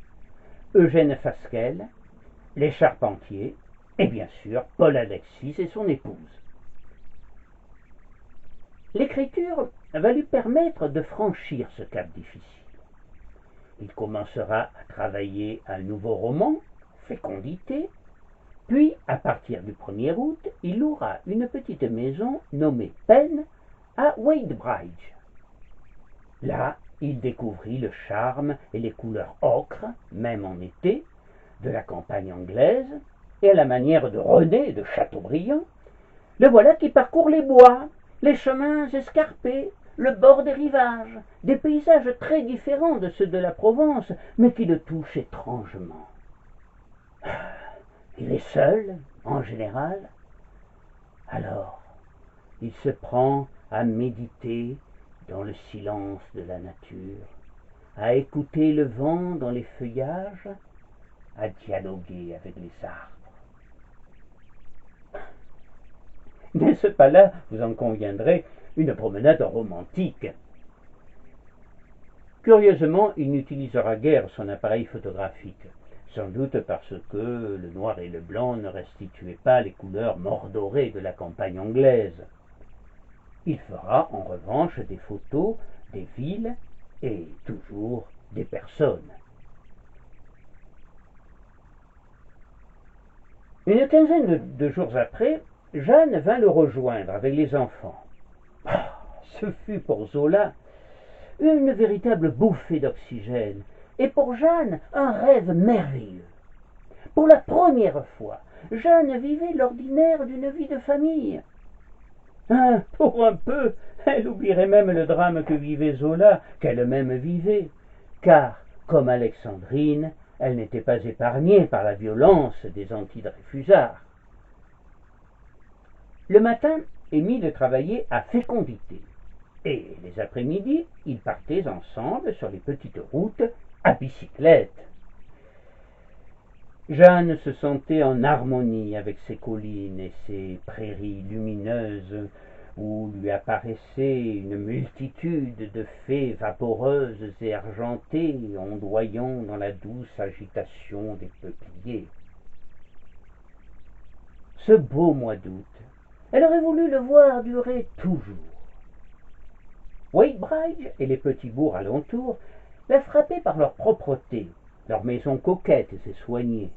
Eugène Fasquelle, les Charpentiers, et bien sûr Paul Alexis et son épouse. L'écriture va lui permettre de franchir ce cap difficile. Il commencera à travailler un nouveau roman, Fécondité, puis, à partir du 1er août, il louera une petite maison nommée Pen à Weybridge. Là, il découvrit le charme et les couleurs ocre, même en été, de la campagne anglaise, et à la manière de René de Chateaubriand, le voilà qui parcourt les bois, les chemins escarpés, le bord des rivages, des paysages très différents de ceux de la Provence, mais qui le touchent étrangement. Il est seul, en général. Alors, il se prend à méditer dans le silence de la nature, à écouter le vent dans les feuillages, à dialoguer avec les arbres. N'est-ce pas là, vous en conviendrez, une promenade romantique? Curieusement, il n'utilisera guère son appareil photographique, sans doute parce que le noir et le blanc ne restituaient pas les couleurs mordorées de la campagne anglaise. Il fera en revanche des photos des villes et toujours des personnes. Une quinzaine de jours après, Jeanne vint le rejoindre avec les enfants. Ce fut pour Zola une véritable bouffée d'oxygène, et pour Jeanne un rêve merveilleux. Pour la première fois, Jeanne vivait l'ordinaire d'une vie de famille. Pour un peu, elle oublierait même le drame que vivait Zola, qu'elle-même vivait, car, comme Alexandrine, elle n'était pas épargnée par la violence des antidreyfusards. Le matin, Émile travaillait à Fécondité, et les après-midi, ils partaient ensemble sur les petites routes à bicyclette. Jeanne se sentait en harmonie avec ces collines et ces prairies lumineuses où lui apparaissait une multitude de fées vaporeuses et argentées ondoyant dans la douce agitation des peupliers. Ce beau mois d'août, elle aurait voulu le voir durer toujours. Weybridge et les petits bourgs alentours la frappaient par leur propreté, leurs maisons coquettes et soignées.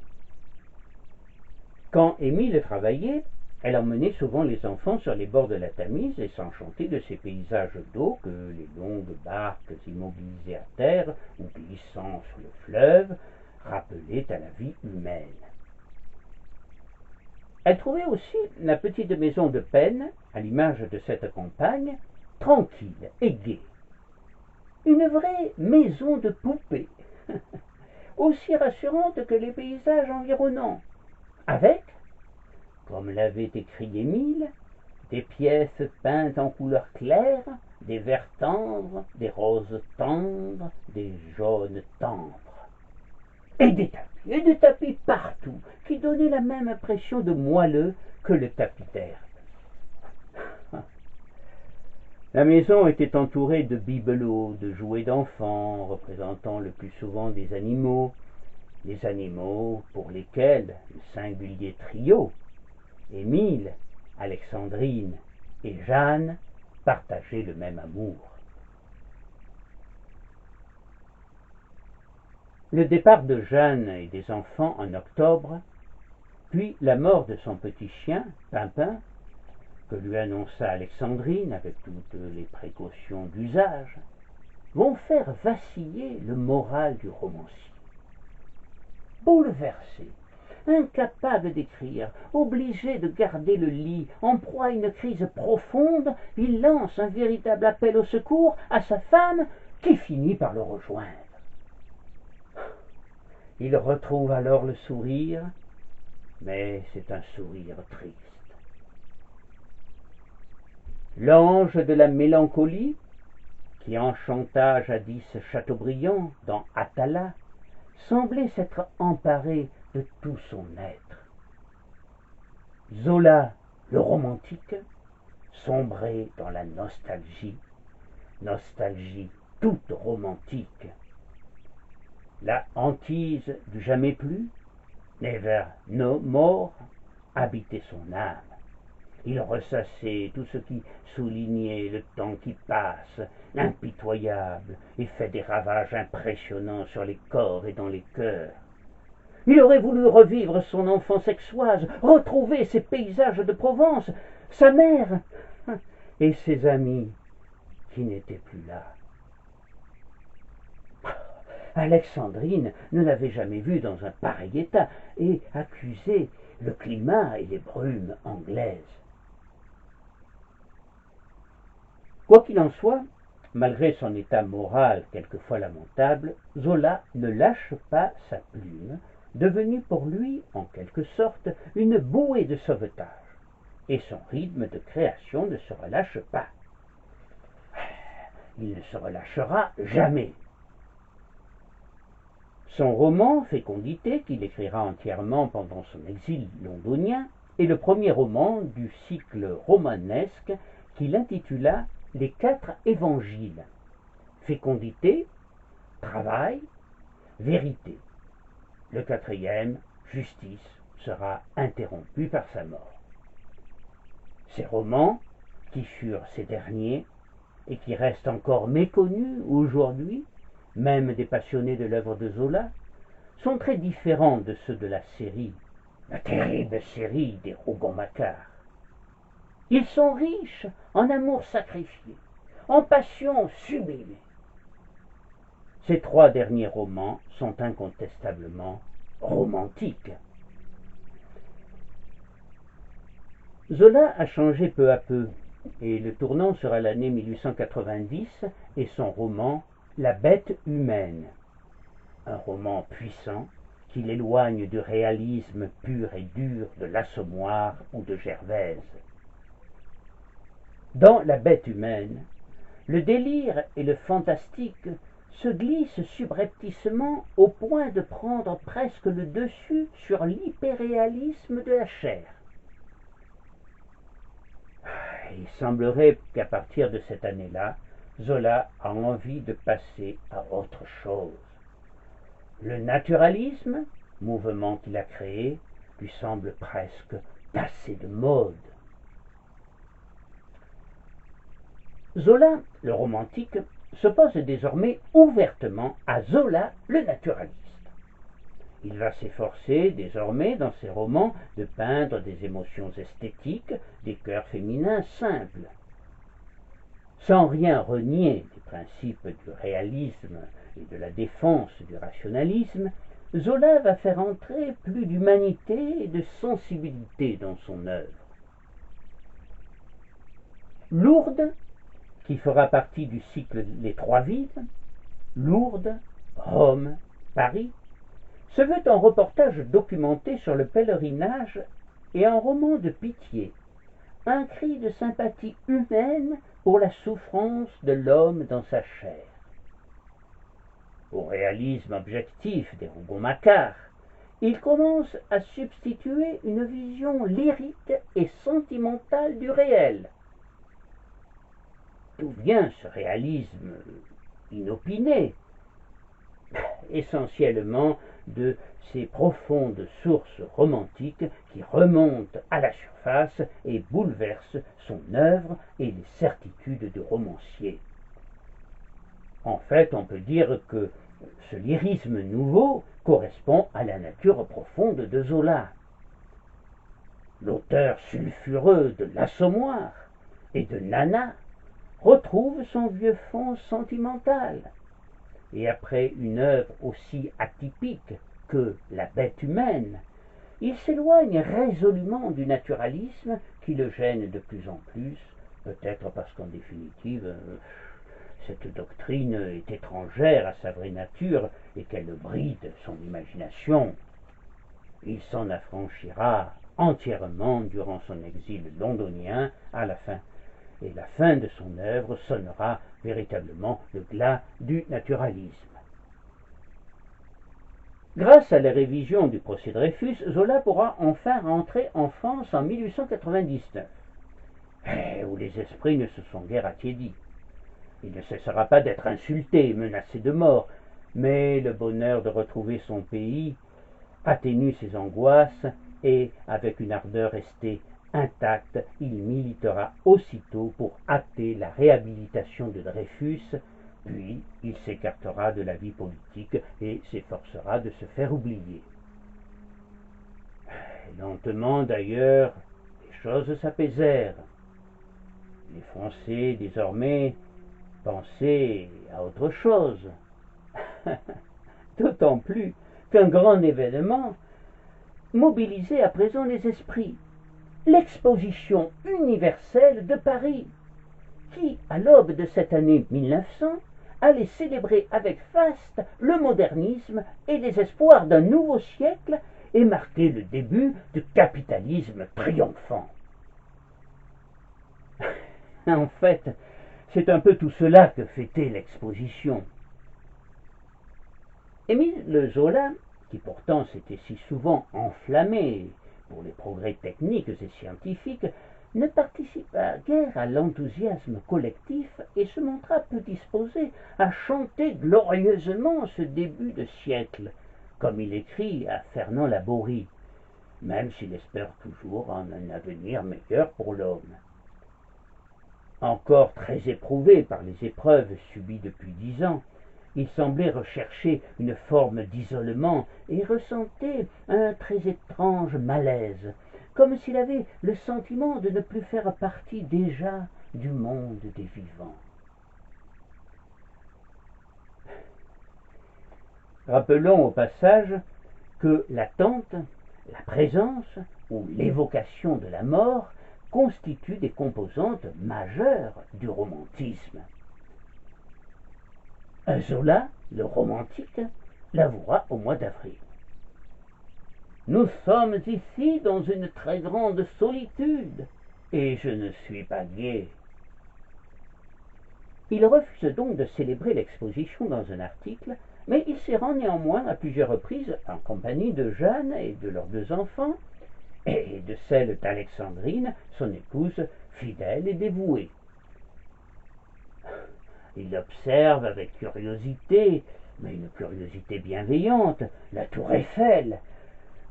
Quand Émile travaillait, elle emmenait souvent les enfants sur les bords de la Tamise et s'enchantait de ces paysages d'eau que les longues barques immobilisées à terre ou glissant sur le fleuve rappelaient à la vie humaine. Elle trouvait aussi la petite maison de Pen, à l'image de cette campagne, tranquille et gaie. Une vraie maison de poupée. aussi rassurante que les paysages environnants, avec, comme l'avait écrit Émile, des pièces peintes en couleurs claires, des verts tendres, des roses tendres, des jaunes tendres. Et des tapis partout, qui donnaient la même impression de moelleux que le tapis d'herbe. La maison était entourée de bibelots, de jouets d'enfants, représentant le plus souvent des animaux pour lesquels le singulier trio, Émile, Alexandrine et Jeanne, partageaient le même amour. Le départ de Jeanne et des enfants en octobre, puis la mort de son petit chien, Pimpin, que lui annonça Alexandrine avec toutes les précautions d'usage, vont faire vaciller le moral du romancier. Bouleversé, incapable d'écrire, obligé de garder le lit, en proie à une crise profonde, il lance un véritable appel au secours à sa femme qui finit par le rejoindre. Il retrouve alors le sourire, mais c'est un sourire triste. L'ange de la mélancolie, qui enchanta jadis Chateaubriand dans Atala, semblait s'être emparé de tout son être. Zola, le romantique, sombrait dans la nostalgie toute romantique. La hantise du jamais plus, never no more, habitait son âme. Il ressassait tout ce qui soulignait le temps qui passe, impitoyable, et fait des ravages impressionnants sur les corps et dans les cœurs. Il aurait voulu revivre son enfance sexoise, retrouver ses paysages de Provence, sa mère et ses amis qui n'étaient plus là. Alexandrine ne l'avait jamais vu dans un pareil état et accusait le climat et les brumes anglaises. Quoi qu'il en soit, malgré son état moral quelquefois lamentable, Zola ne lâche pas sa plume, devenue pour lui, en quelque sorte, une bouée de sauvetage, et son rythme de création ne se relâche pas. Il ne se relâchera jamais. Son roman Fécondité, qu'il écrira entièrement pendant son exil londonien, est le premier roman du cycle romanesque qu'il intitula Les 4 évangiles. Fécondité, travail, vérité. Le 4e, justice, sera interrompu par sa mort. Ces romans, qui furent ces derniers, et qui restent encore méconnus aujourd'hui, même des passionnés de l'œuvre de Zola, sont très différents de ceux de la série, la terrible série des Rougon-Macquart. Ils sont riches en amour sacrifié, en passion sublimée. Ces 3 derniers romans sont incontestablement romantiques. Zola a changé peu à peu, et le tournant sera l'année 1890 et son roman La bête humaine, un roman puissant qui l'éloigne du réalisme pur et dur de l'Assommoir ou de Gervaise. Dans La bête humaine, le délire et le fantastique se glissent subrepticement au point de prendre presque le dessus sur l'hyperréalisme de la chair. Il semblerait qu'à partir de cette année-là, Zola a envie de passer à autre chose. Le naturalisme, mouvement qu'il a créé, lui semble presque passé de mode. Zola, le romantique, s'oppose désormais ouvertement à Zola, le naturaliste. Il va s'efforcer désormais dans ses romans de peindre des émotions esthétiques, des cœurs féminins simples. Sans rien renier des principes du réalisme et de la défense du rationalisme, Zola va faire entrer plus d'humanité et de sensibilité dans son œuvre. Lourdes, qui fera partie du cycle Les 3 villes, Lourdes, Rome, Paris, se veut un reportage documenté sur le pèlerinage et un roman de pitié, un cri de sympathie humaine pour la souffrance de l'homme dans sa chair. Au réalisme objectif des Rougon-Macquart, il commence à substituer une vision lyrique et sentimentale du réel. D'où vient ce réalisme inopiné? Essentiellement de ces profondes sources romantiques qui remontent à la surface et bouleversent son œuvre et les certitudes de romancier. En fait, on peut dire que ce lyrisme nouveau correspond à la nature profonde de Zola. L'auteur sulfureux de L'Assommoir et de Nana retrouve son vieux fond sentimental. Et après une œuvre aussi atypique que La Bête humaine, il s'éloigne résolument du naturalisme qui le gêne de plus en plus, peut-être parce qu'en définitive, cette doctrine est étrangère à sa vraie nature et qu'elle bride son imagination. Il s'en affranchira entièrement durant son exil londonien à la fin, et la fin de son œuvre sonnera véritablement le glas du naturalisme. Grâce à la révision du procès Dreyfus, Zola pourra enfin rentrer en France en 1899, où les esprits ne se sont guère attiédis. Il ne cessera pas d'être insulté, menacé de mort, mais le bonheur de retrouver son pays atténue ses angoisses et, avec une ardeur restée intacte, il militera aussitôt pour hâter la réhabilitation de Dreyfus, puis il s'écartera de la vie politique et s'efforcera de se faire oublier. Lentement d'ailleurs, les choses s'apaisèrent. Les Français, désormais, pensaient à autre chose. D'autant plus qu'un grand événement mobilisait à présent les esprits. L'exposition universelle de Paris, qui, à l'aube de cette année 1900, allait célébrer avec faste le modernisme et les espoirs d'un nouveau siècle et marquer le début du capitalisme triomphant. En fait, c'est un peu tout cela que fêtait l'exposition. Émile Zola, qui pourtant s'était si souvent enflammé pour les progrès techniques et scientifiques, ne participa guère à l'enthousiasme collectif et se montra peu disposé à chanter glorieusement ce début de siècle, comme il écrit à Fernand Laborie, même s'il espère toujours en un avenir meilleur pour l'homme. Encore très éprouvé par les épreuves subies depuis 10 ans, il semblait rechercher une forme d'isolement et ressentait un très étrange malaise, comme s'il avait le sentiment de ne plus faire partie déjà du monde des vivants. Rappelons au passage que l'attente, la présence ou l'évocation de la mort constituent des composantes majeures du romantisme. Zola, le romantique, l'avouera au mois d'avril. Nous sommes ici dans une très grande solitude, et je ne suis pas gai. Il refuse donc de célébrer l'exposition dans un article, mais il s'y rend néanmoins à plusieurs reprises en compagnie de Jeanne et de leurs 2 enfants, et de celle d'Alexandrine, son épouse fidèle et dévouée. Il observe avec curiosité, mais une curiosité bienveillante, la tour Eiffel,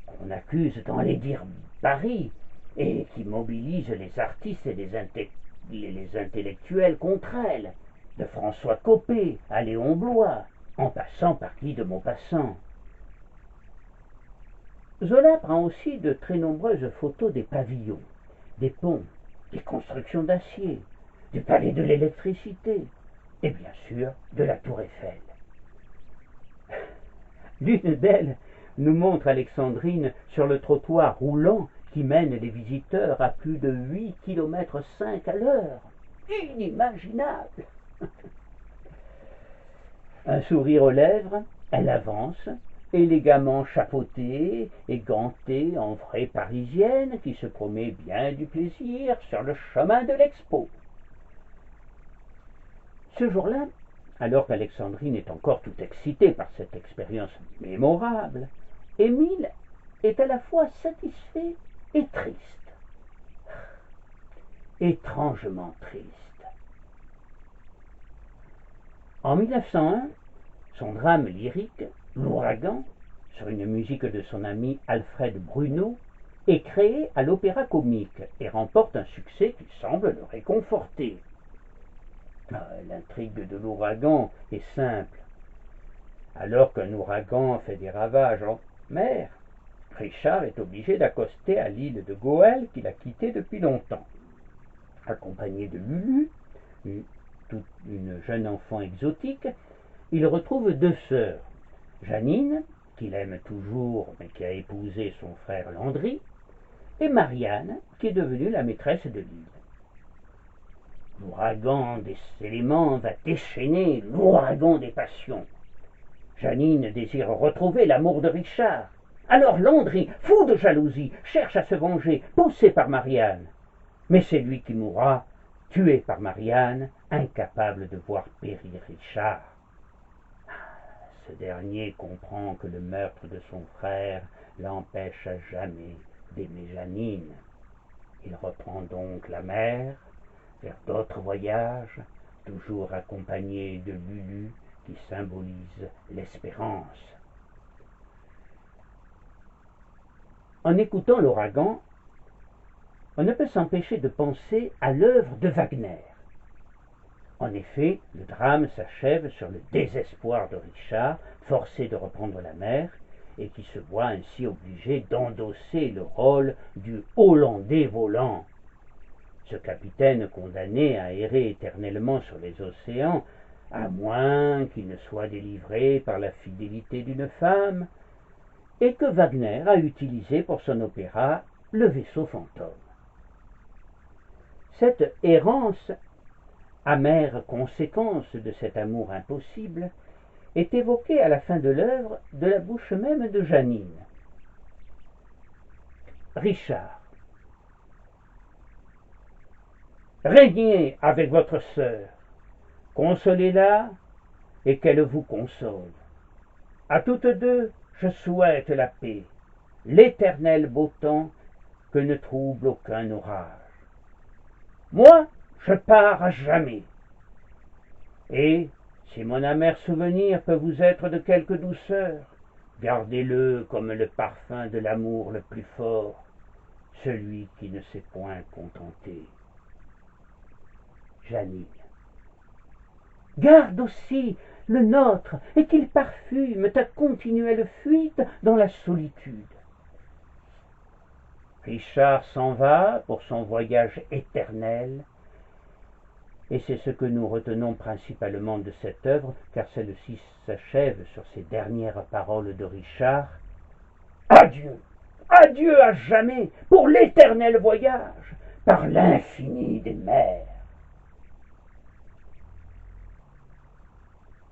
qu'on accuse d'enlaidir Paris, et qui mobilise les artistes et les intellectuels contre elle, de François Coppée à Léon Bloy, en passant par Guy de Maupassant. Zola prend aussi de très nombreuses photos des pavillons, des ponts, des constructions d'acier, du palais de l'électricité, et bien sûr de la tour Eiffel. L'une d'elles nous montre Alexandrine sur le trottoir roulant qui mène les visiteurs à plus de 8,5 km à l'heure. Inimaginable. Un sourire aux lèvres, elle avance, élégamment chapeautée et gantée en vraie Parisienne qui se promet bien du plaisir sur le chemin de l'Expo. Ce jour-là, alors qu'Alexandrine est encore tout excitée par cette expérience mémorable, Émile est à la fois satisfait et triste. Étrangement triste. En 1901, son drame lyrique, L'Ouragan, sur une musique de son ami Alfred Bruno, est créé à l'Opéra Comique et remporte un succès qui semble le réconforter. L'intrigue de l'ouragan est simple. Alors qu'un ouragan fait des ravages en mer, Richard est obligé d'accoster à l'île de Goël qu'il a quittée depuis longtemps. Accompagné de Lulu, une jeune enfant exotique, il retrouve deux sœurs, Janine, qu'il aime toujours mais qui a épousé son frère Landry, et Marianne, qui est devenue la maîtresse de l'île. L'ouragan des éléments va déchaîner l'ouragan des passions. Janine désire retrouver l'amour de Richard. Alors Landry, fou de jalousie, cherche à se venger, poussé par Marianne. Mais c'est lui qui mourra, tué par Marianne, incapable de voir périr Richard. Ce dernier comprend que le meurtre de son frère l'empêche à jamais d'aimer Janine. Il reprend donc la mer, vers d'autres voyages, toujours accompagné de Lulu qui symbolise l'espérance. En écoutant l'ouragan, on ne peut s'empêcher de penser à l'œuvre de Wagner. En effet, le drame s'achève sur le désespoir de Richard, forcé de reprendre la mer, et qui se voit ainsi obligé d'endosser le rôle du Hollandais volant. Ce capitaine condamné à errer éternellement sur les océans, à moins qu'il ne soit délivré par la fidélité d'une femme, et que Wagner a utilisé pour son opéra Le vaisseau fantôme. Cette errance, amère conséquence de cet amour impossible, est évoquée à la fin de l'œuvre de la bouche même de Janine. Richard, régnez avec votre sœur, consolez-la et qu'elle vous console. À toutes deux, je souhaite la paix, l'éternel beau temps que ne trouble aucun orage. Moi, je pars à jamais. Et, si mon amer souvenir peut vous être de quelque douceur, gardez-le comme le parfum de l'amour le plus fort, celui qui ne s'est point contenté. Janine. Garde aussi le nôtre et qu'il parfume ta continuelle fuite dans la solitude. Richard s'en va pour son voyage éternel, et c'est ce que nous retenons principalement de cette œuvre, car celle-ci s'achève sur ces dernières paroles de Richard. Adieu, adieu à jamais, pour l'éternel voyage, par l'infini des mers.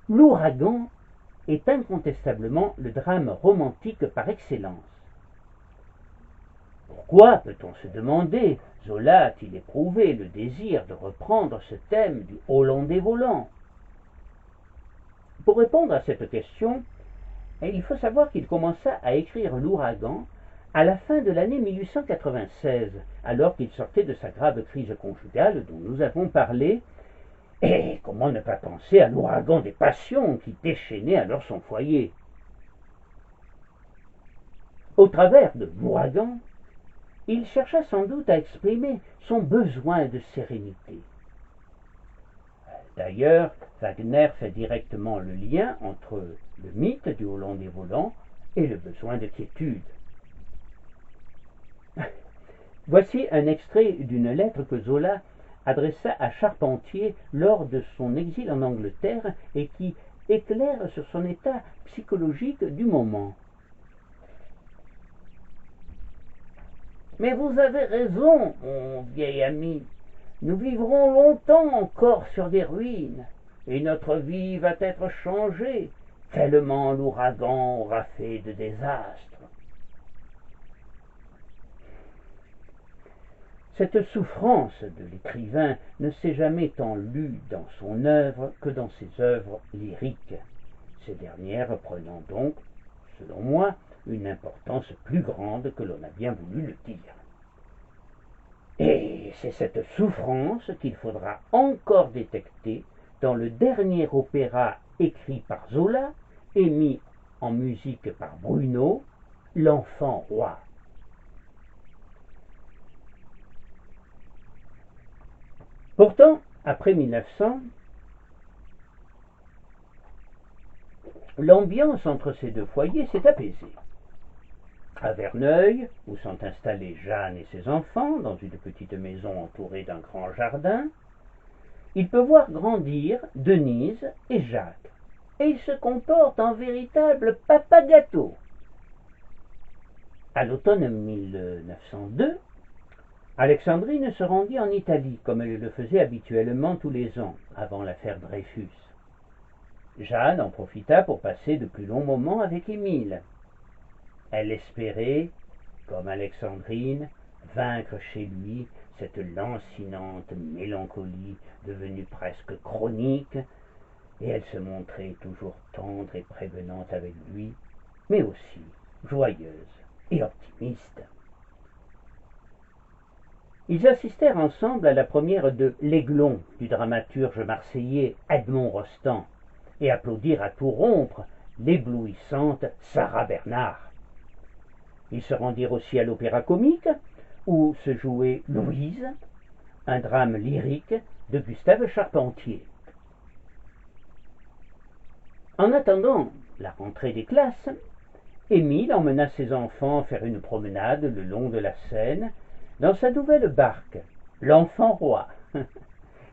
L'ouragan est incontestablement le drame romantique par excellence. Pourquoi, peut-on se demander, Zola a-t-il éprouvé le désir de reprendre ce thème du Hollandais volant? Pour répondre à cette question, il faut savoir qu'il commença à écrire l'ouragan à la fin de l'année 1896, alors qu'il sortait de sa grave crise conjugale dont nous avons parlé. Et comment ne pas penser à l'ouragan des passions qui déchaînait alors son foyer? Au travers de l'ouragan, il chercha sans doute à exprimer son besoin de sérénité. D'ailleurs, Wagner fait directement le lien entre le mythe du Hollandais volant et le besoin de quiétude. Voici un extrait d'une lettre que Zola adressa à Charpentier lors de son exil en Angleterre et qui éclaire sur son état psychologique du moment. Mais vous avez raison, mon vieil ami, nous vivrons longtemps encore sur des ruines, et notre vie va être changée, tellement l'ouragan aura fait de désastres. Cette souffrance de l'écrivain ne s'est jamais tant lue dans son œuvre que dans ses œuvres lyriques, ces dernières prenant donc, selon moi, une importance plus grande que l'on a bien voulu le dire. Et c'est cette souffrance qu'il faudra encore détecter dans le dernier opéra écrit par Zola et mis en musique par Bruno, L'Enfant Roi. Pourtant, après 1900, l'ambiance entre ces deux foyers s'est apaisée. À Verneuil, où sont installés Jeanne et ses enfants, dans une petite maison entourée d'un grand jardin, il peut voir grandir Denise et Jacques, et ils se comportent en véritable papa gâteau. À l'automne 1902, Alexandrine se rendit en Italie, comme elle le faisait habituellement tous les ans, avant l'affaire Dreyfus. Jeanne en profita pour passer de plus longs moments avec Émile. Elle espérait, comme Alexandrine, vaincre chez lui cette lancinante mélancolie devenue presque chronique, et elle se montrait toujours tendre et prévenante avec lui, mais aussi joyeuse et optimiste. Ils assistèrent ensemble à la première de L'Aiglon du dramaturge marseillais Edmond Rostand et applaudirent à tout rompre l'éblouissante Sarah Bernhardt. Ils se rendirent aussi à l'Opéra Comique où se jouait Louise, un drame lyrique de Gustave Charpentier. En attendant la rentrée des classes, Émile emmena ses enfants faire une promenade le long de la Seine dans sa nouvelle barque, l'Enfant Roi,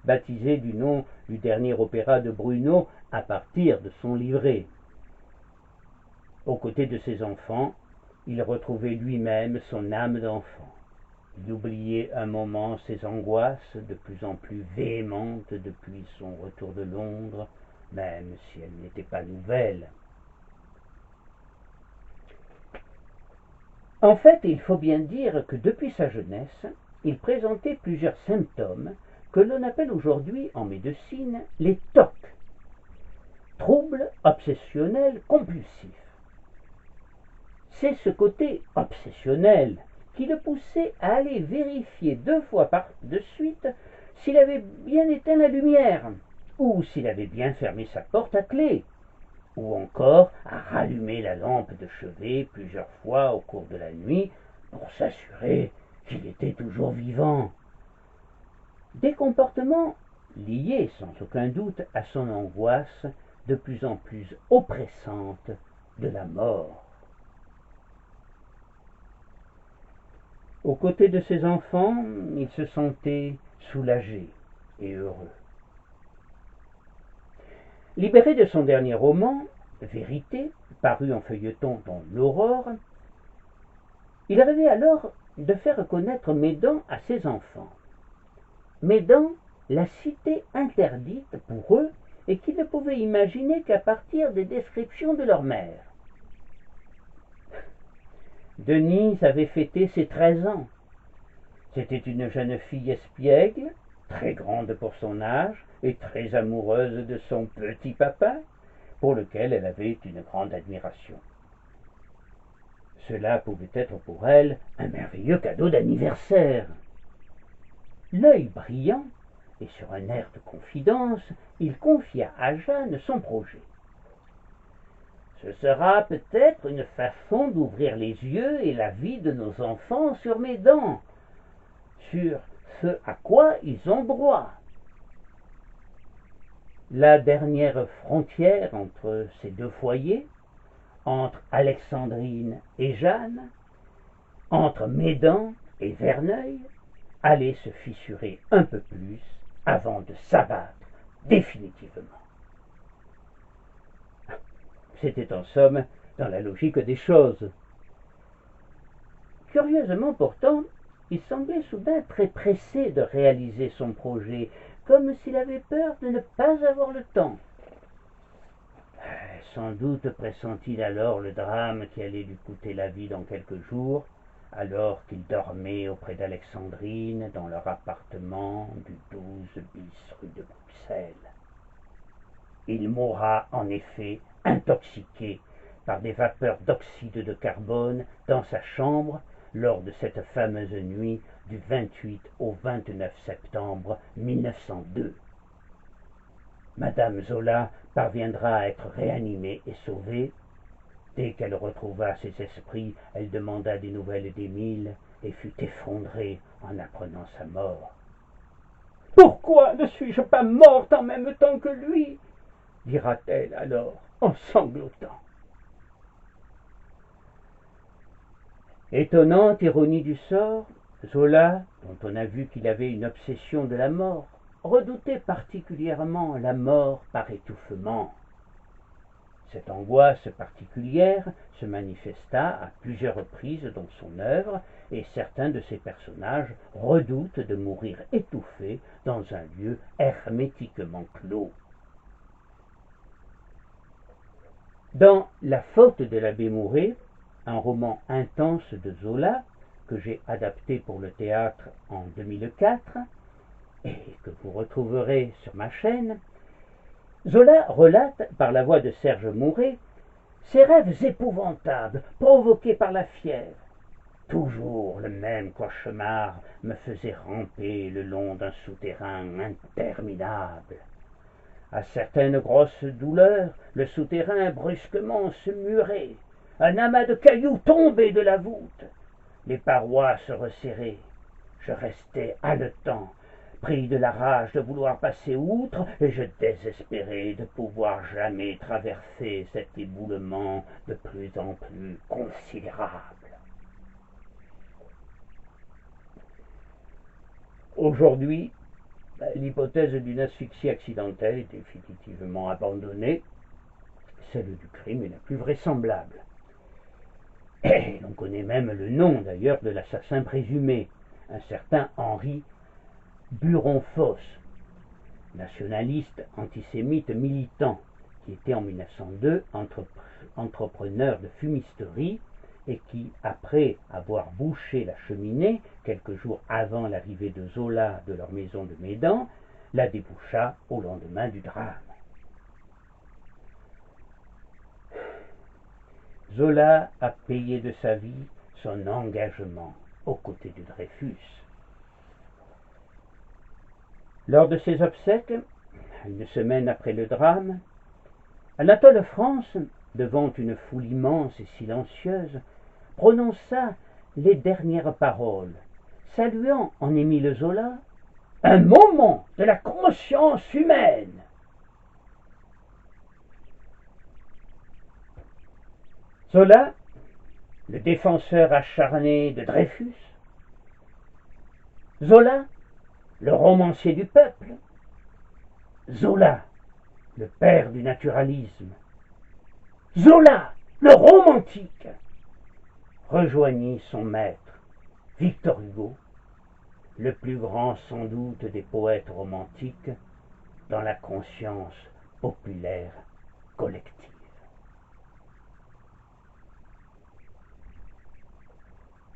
baptisée du nom du dernier opéra de Bruno à partir de son livret. Aux côtés de ses enfants, il retrouvait lui-même son âme d'enfant. Il oubliait un moment ses angoisses de plus en plus véhémentes depuis son retour de Londres, même si elles n'étaient pas nouvelles. En fait, il faut bien dire que depuis sa jeunesse, il présentait plusieurs symptômes que l'on appelle aujourd'hui en médecine les TOC, troubles obsessionnels compulsifs. C'est ce côté obsessionnel qui le poussait à aller vérifier 2 fois de suite s'il avait bien éteint la lumière, ou s'il avait bien fermé sa porte à clé, ou encore à rallumer la lampe de chevet plusieurs fois au cours de la nuit pour s'assurer qu'il était toujours vivant. Des comportements liés sans aucun doute à son angoisse de plus en plus oppressante de la mort. Aux côtés de ses enfants, il se sentait soulagé et heureux. Libéré de son dernier roman, Vérité, paru en feuilleton dans l'Aurore, il rêvait alors de faire connaître Médan à ses enfants. Médan, la cité interdite pour eux et qu'ils ne pouvaient imaginer qu'à partir des descriptions de leur mère. Denise avait fêté ses 13 ans. C'était une jeune fille espiègle, très grande pour son âge et très amoureuse de son petit papa, pour lequel elle avait une grande admiration. Cela pouvait être pour elle un merveilleux cadeau d'anniversaire. L'œil brillant et sur un air de confidence, il confia à Jeanne son projet. Ce sera peut-être une façon d'ouvrir les yeux et la vie de nos enfants sur Médan, sur ce à quoi ils ont droit. La dernière frontière entre ces deux foyers, entre Alexandrine et Jeanne, entre Médan et Verneuil, allait se fissurer un peu plus avant de s'abattre définitivement. C'était en somme dans la logique des choses. Curieusement pourtant, il semblait soudain très pressé de réaliser son projet, comme s'il avait peur de ne pas avoir le temps. Sans doute pressentit alors le drame qui allait lui coûter la vie dans quelques jours, alors qu'il dormait auprès d'Alexandrine dans leur appartement du 12 bis rue de Bruxelles. Il mourra en effet intoxiqué par des vapeurs d'oxyde de carbone dans sa chambre lors de cette fameuse nuit du 28 au 29 septembre 1902. Madame Zola parviendra à être réanimée et sauvée. Dès qu'elle retrouva ses esprits, elle demanda des nouvelles d'Émile et fut effondrée en apprenant sa mort. « Pourquoi ne suis-je pas morte en même temps que lui ?» dira-t-elle alors en sanglotant. Étonnante ironie du sort, Zola, dont on a vu qu'il avait une obsession de la mort, redoutait particulièrement la mort par étouffement. Cette angoisse particulière se manifesta à plusieurs reprises dans son œuvre, et certains de ses personnages redoutent de mourir étouffés dans un lieu hermétiquement clos. Dans La faute de l'abbé Mouret, un roman intense de Zola, que j'ai adapté pour le théâtre en 2004, et que vous retrouverez sur ma chaîne, Zola relate, par la voix de Serge Mouret, ses rêves épouvantables provoqués par la fièvre. Toujours le même cauchemar me faisait ramper le long d'un souterrain interminable. À certaines grosses douleurs, le souterrain brusquement se murait. Un amas de cailloux tombait de la voûte. Les parois se resserraient. Je restais haletant, pris de la rage de vouloir passer outre, et je désespérais de pouvoir jamais traverser cet éboulement de plus en plus considérable. Aujourd'hui, l'hypothèse d'une asphyxie accidentelle est définitivement abandonnée. Celle du crime est la plus vraisemblable. Et l'on connaît même le nom d'ailleurs de l'assassin présumé, un certain Henri Buronfos, nationaliste antisémite militant, qui était en 1902 entrepreneur de fumisterie et qui, après avoir bouché la cheminée quelques jours avant l'arrivée de Zola de leur maison de Médan, la déboucha au lendemain du drame. Zola a payé de sa vie son engagement aux côtés de Dreyfus. Lors de ses obsèques, une semaine après le drame, Anatole France, devant une foule immense et silencieuse, prononça les dernières paroles, saluant en Émile Zola un moment de la conscience humaine. Zola, le défenseur acharné de Dreyfus. Zola, le romancier du peuple. Zola, le père du naturalisme. Zola, le romantique, rejoignit son maître, Victor Hugo, le plus grand sans doute des poètes romantiques, dans la conscience populaire collective.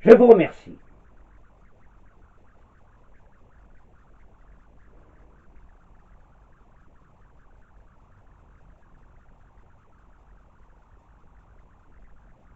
Je vous remercie.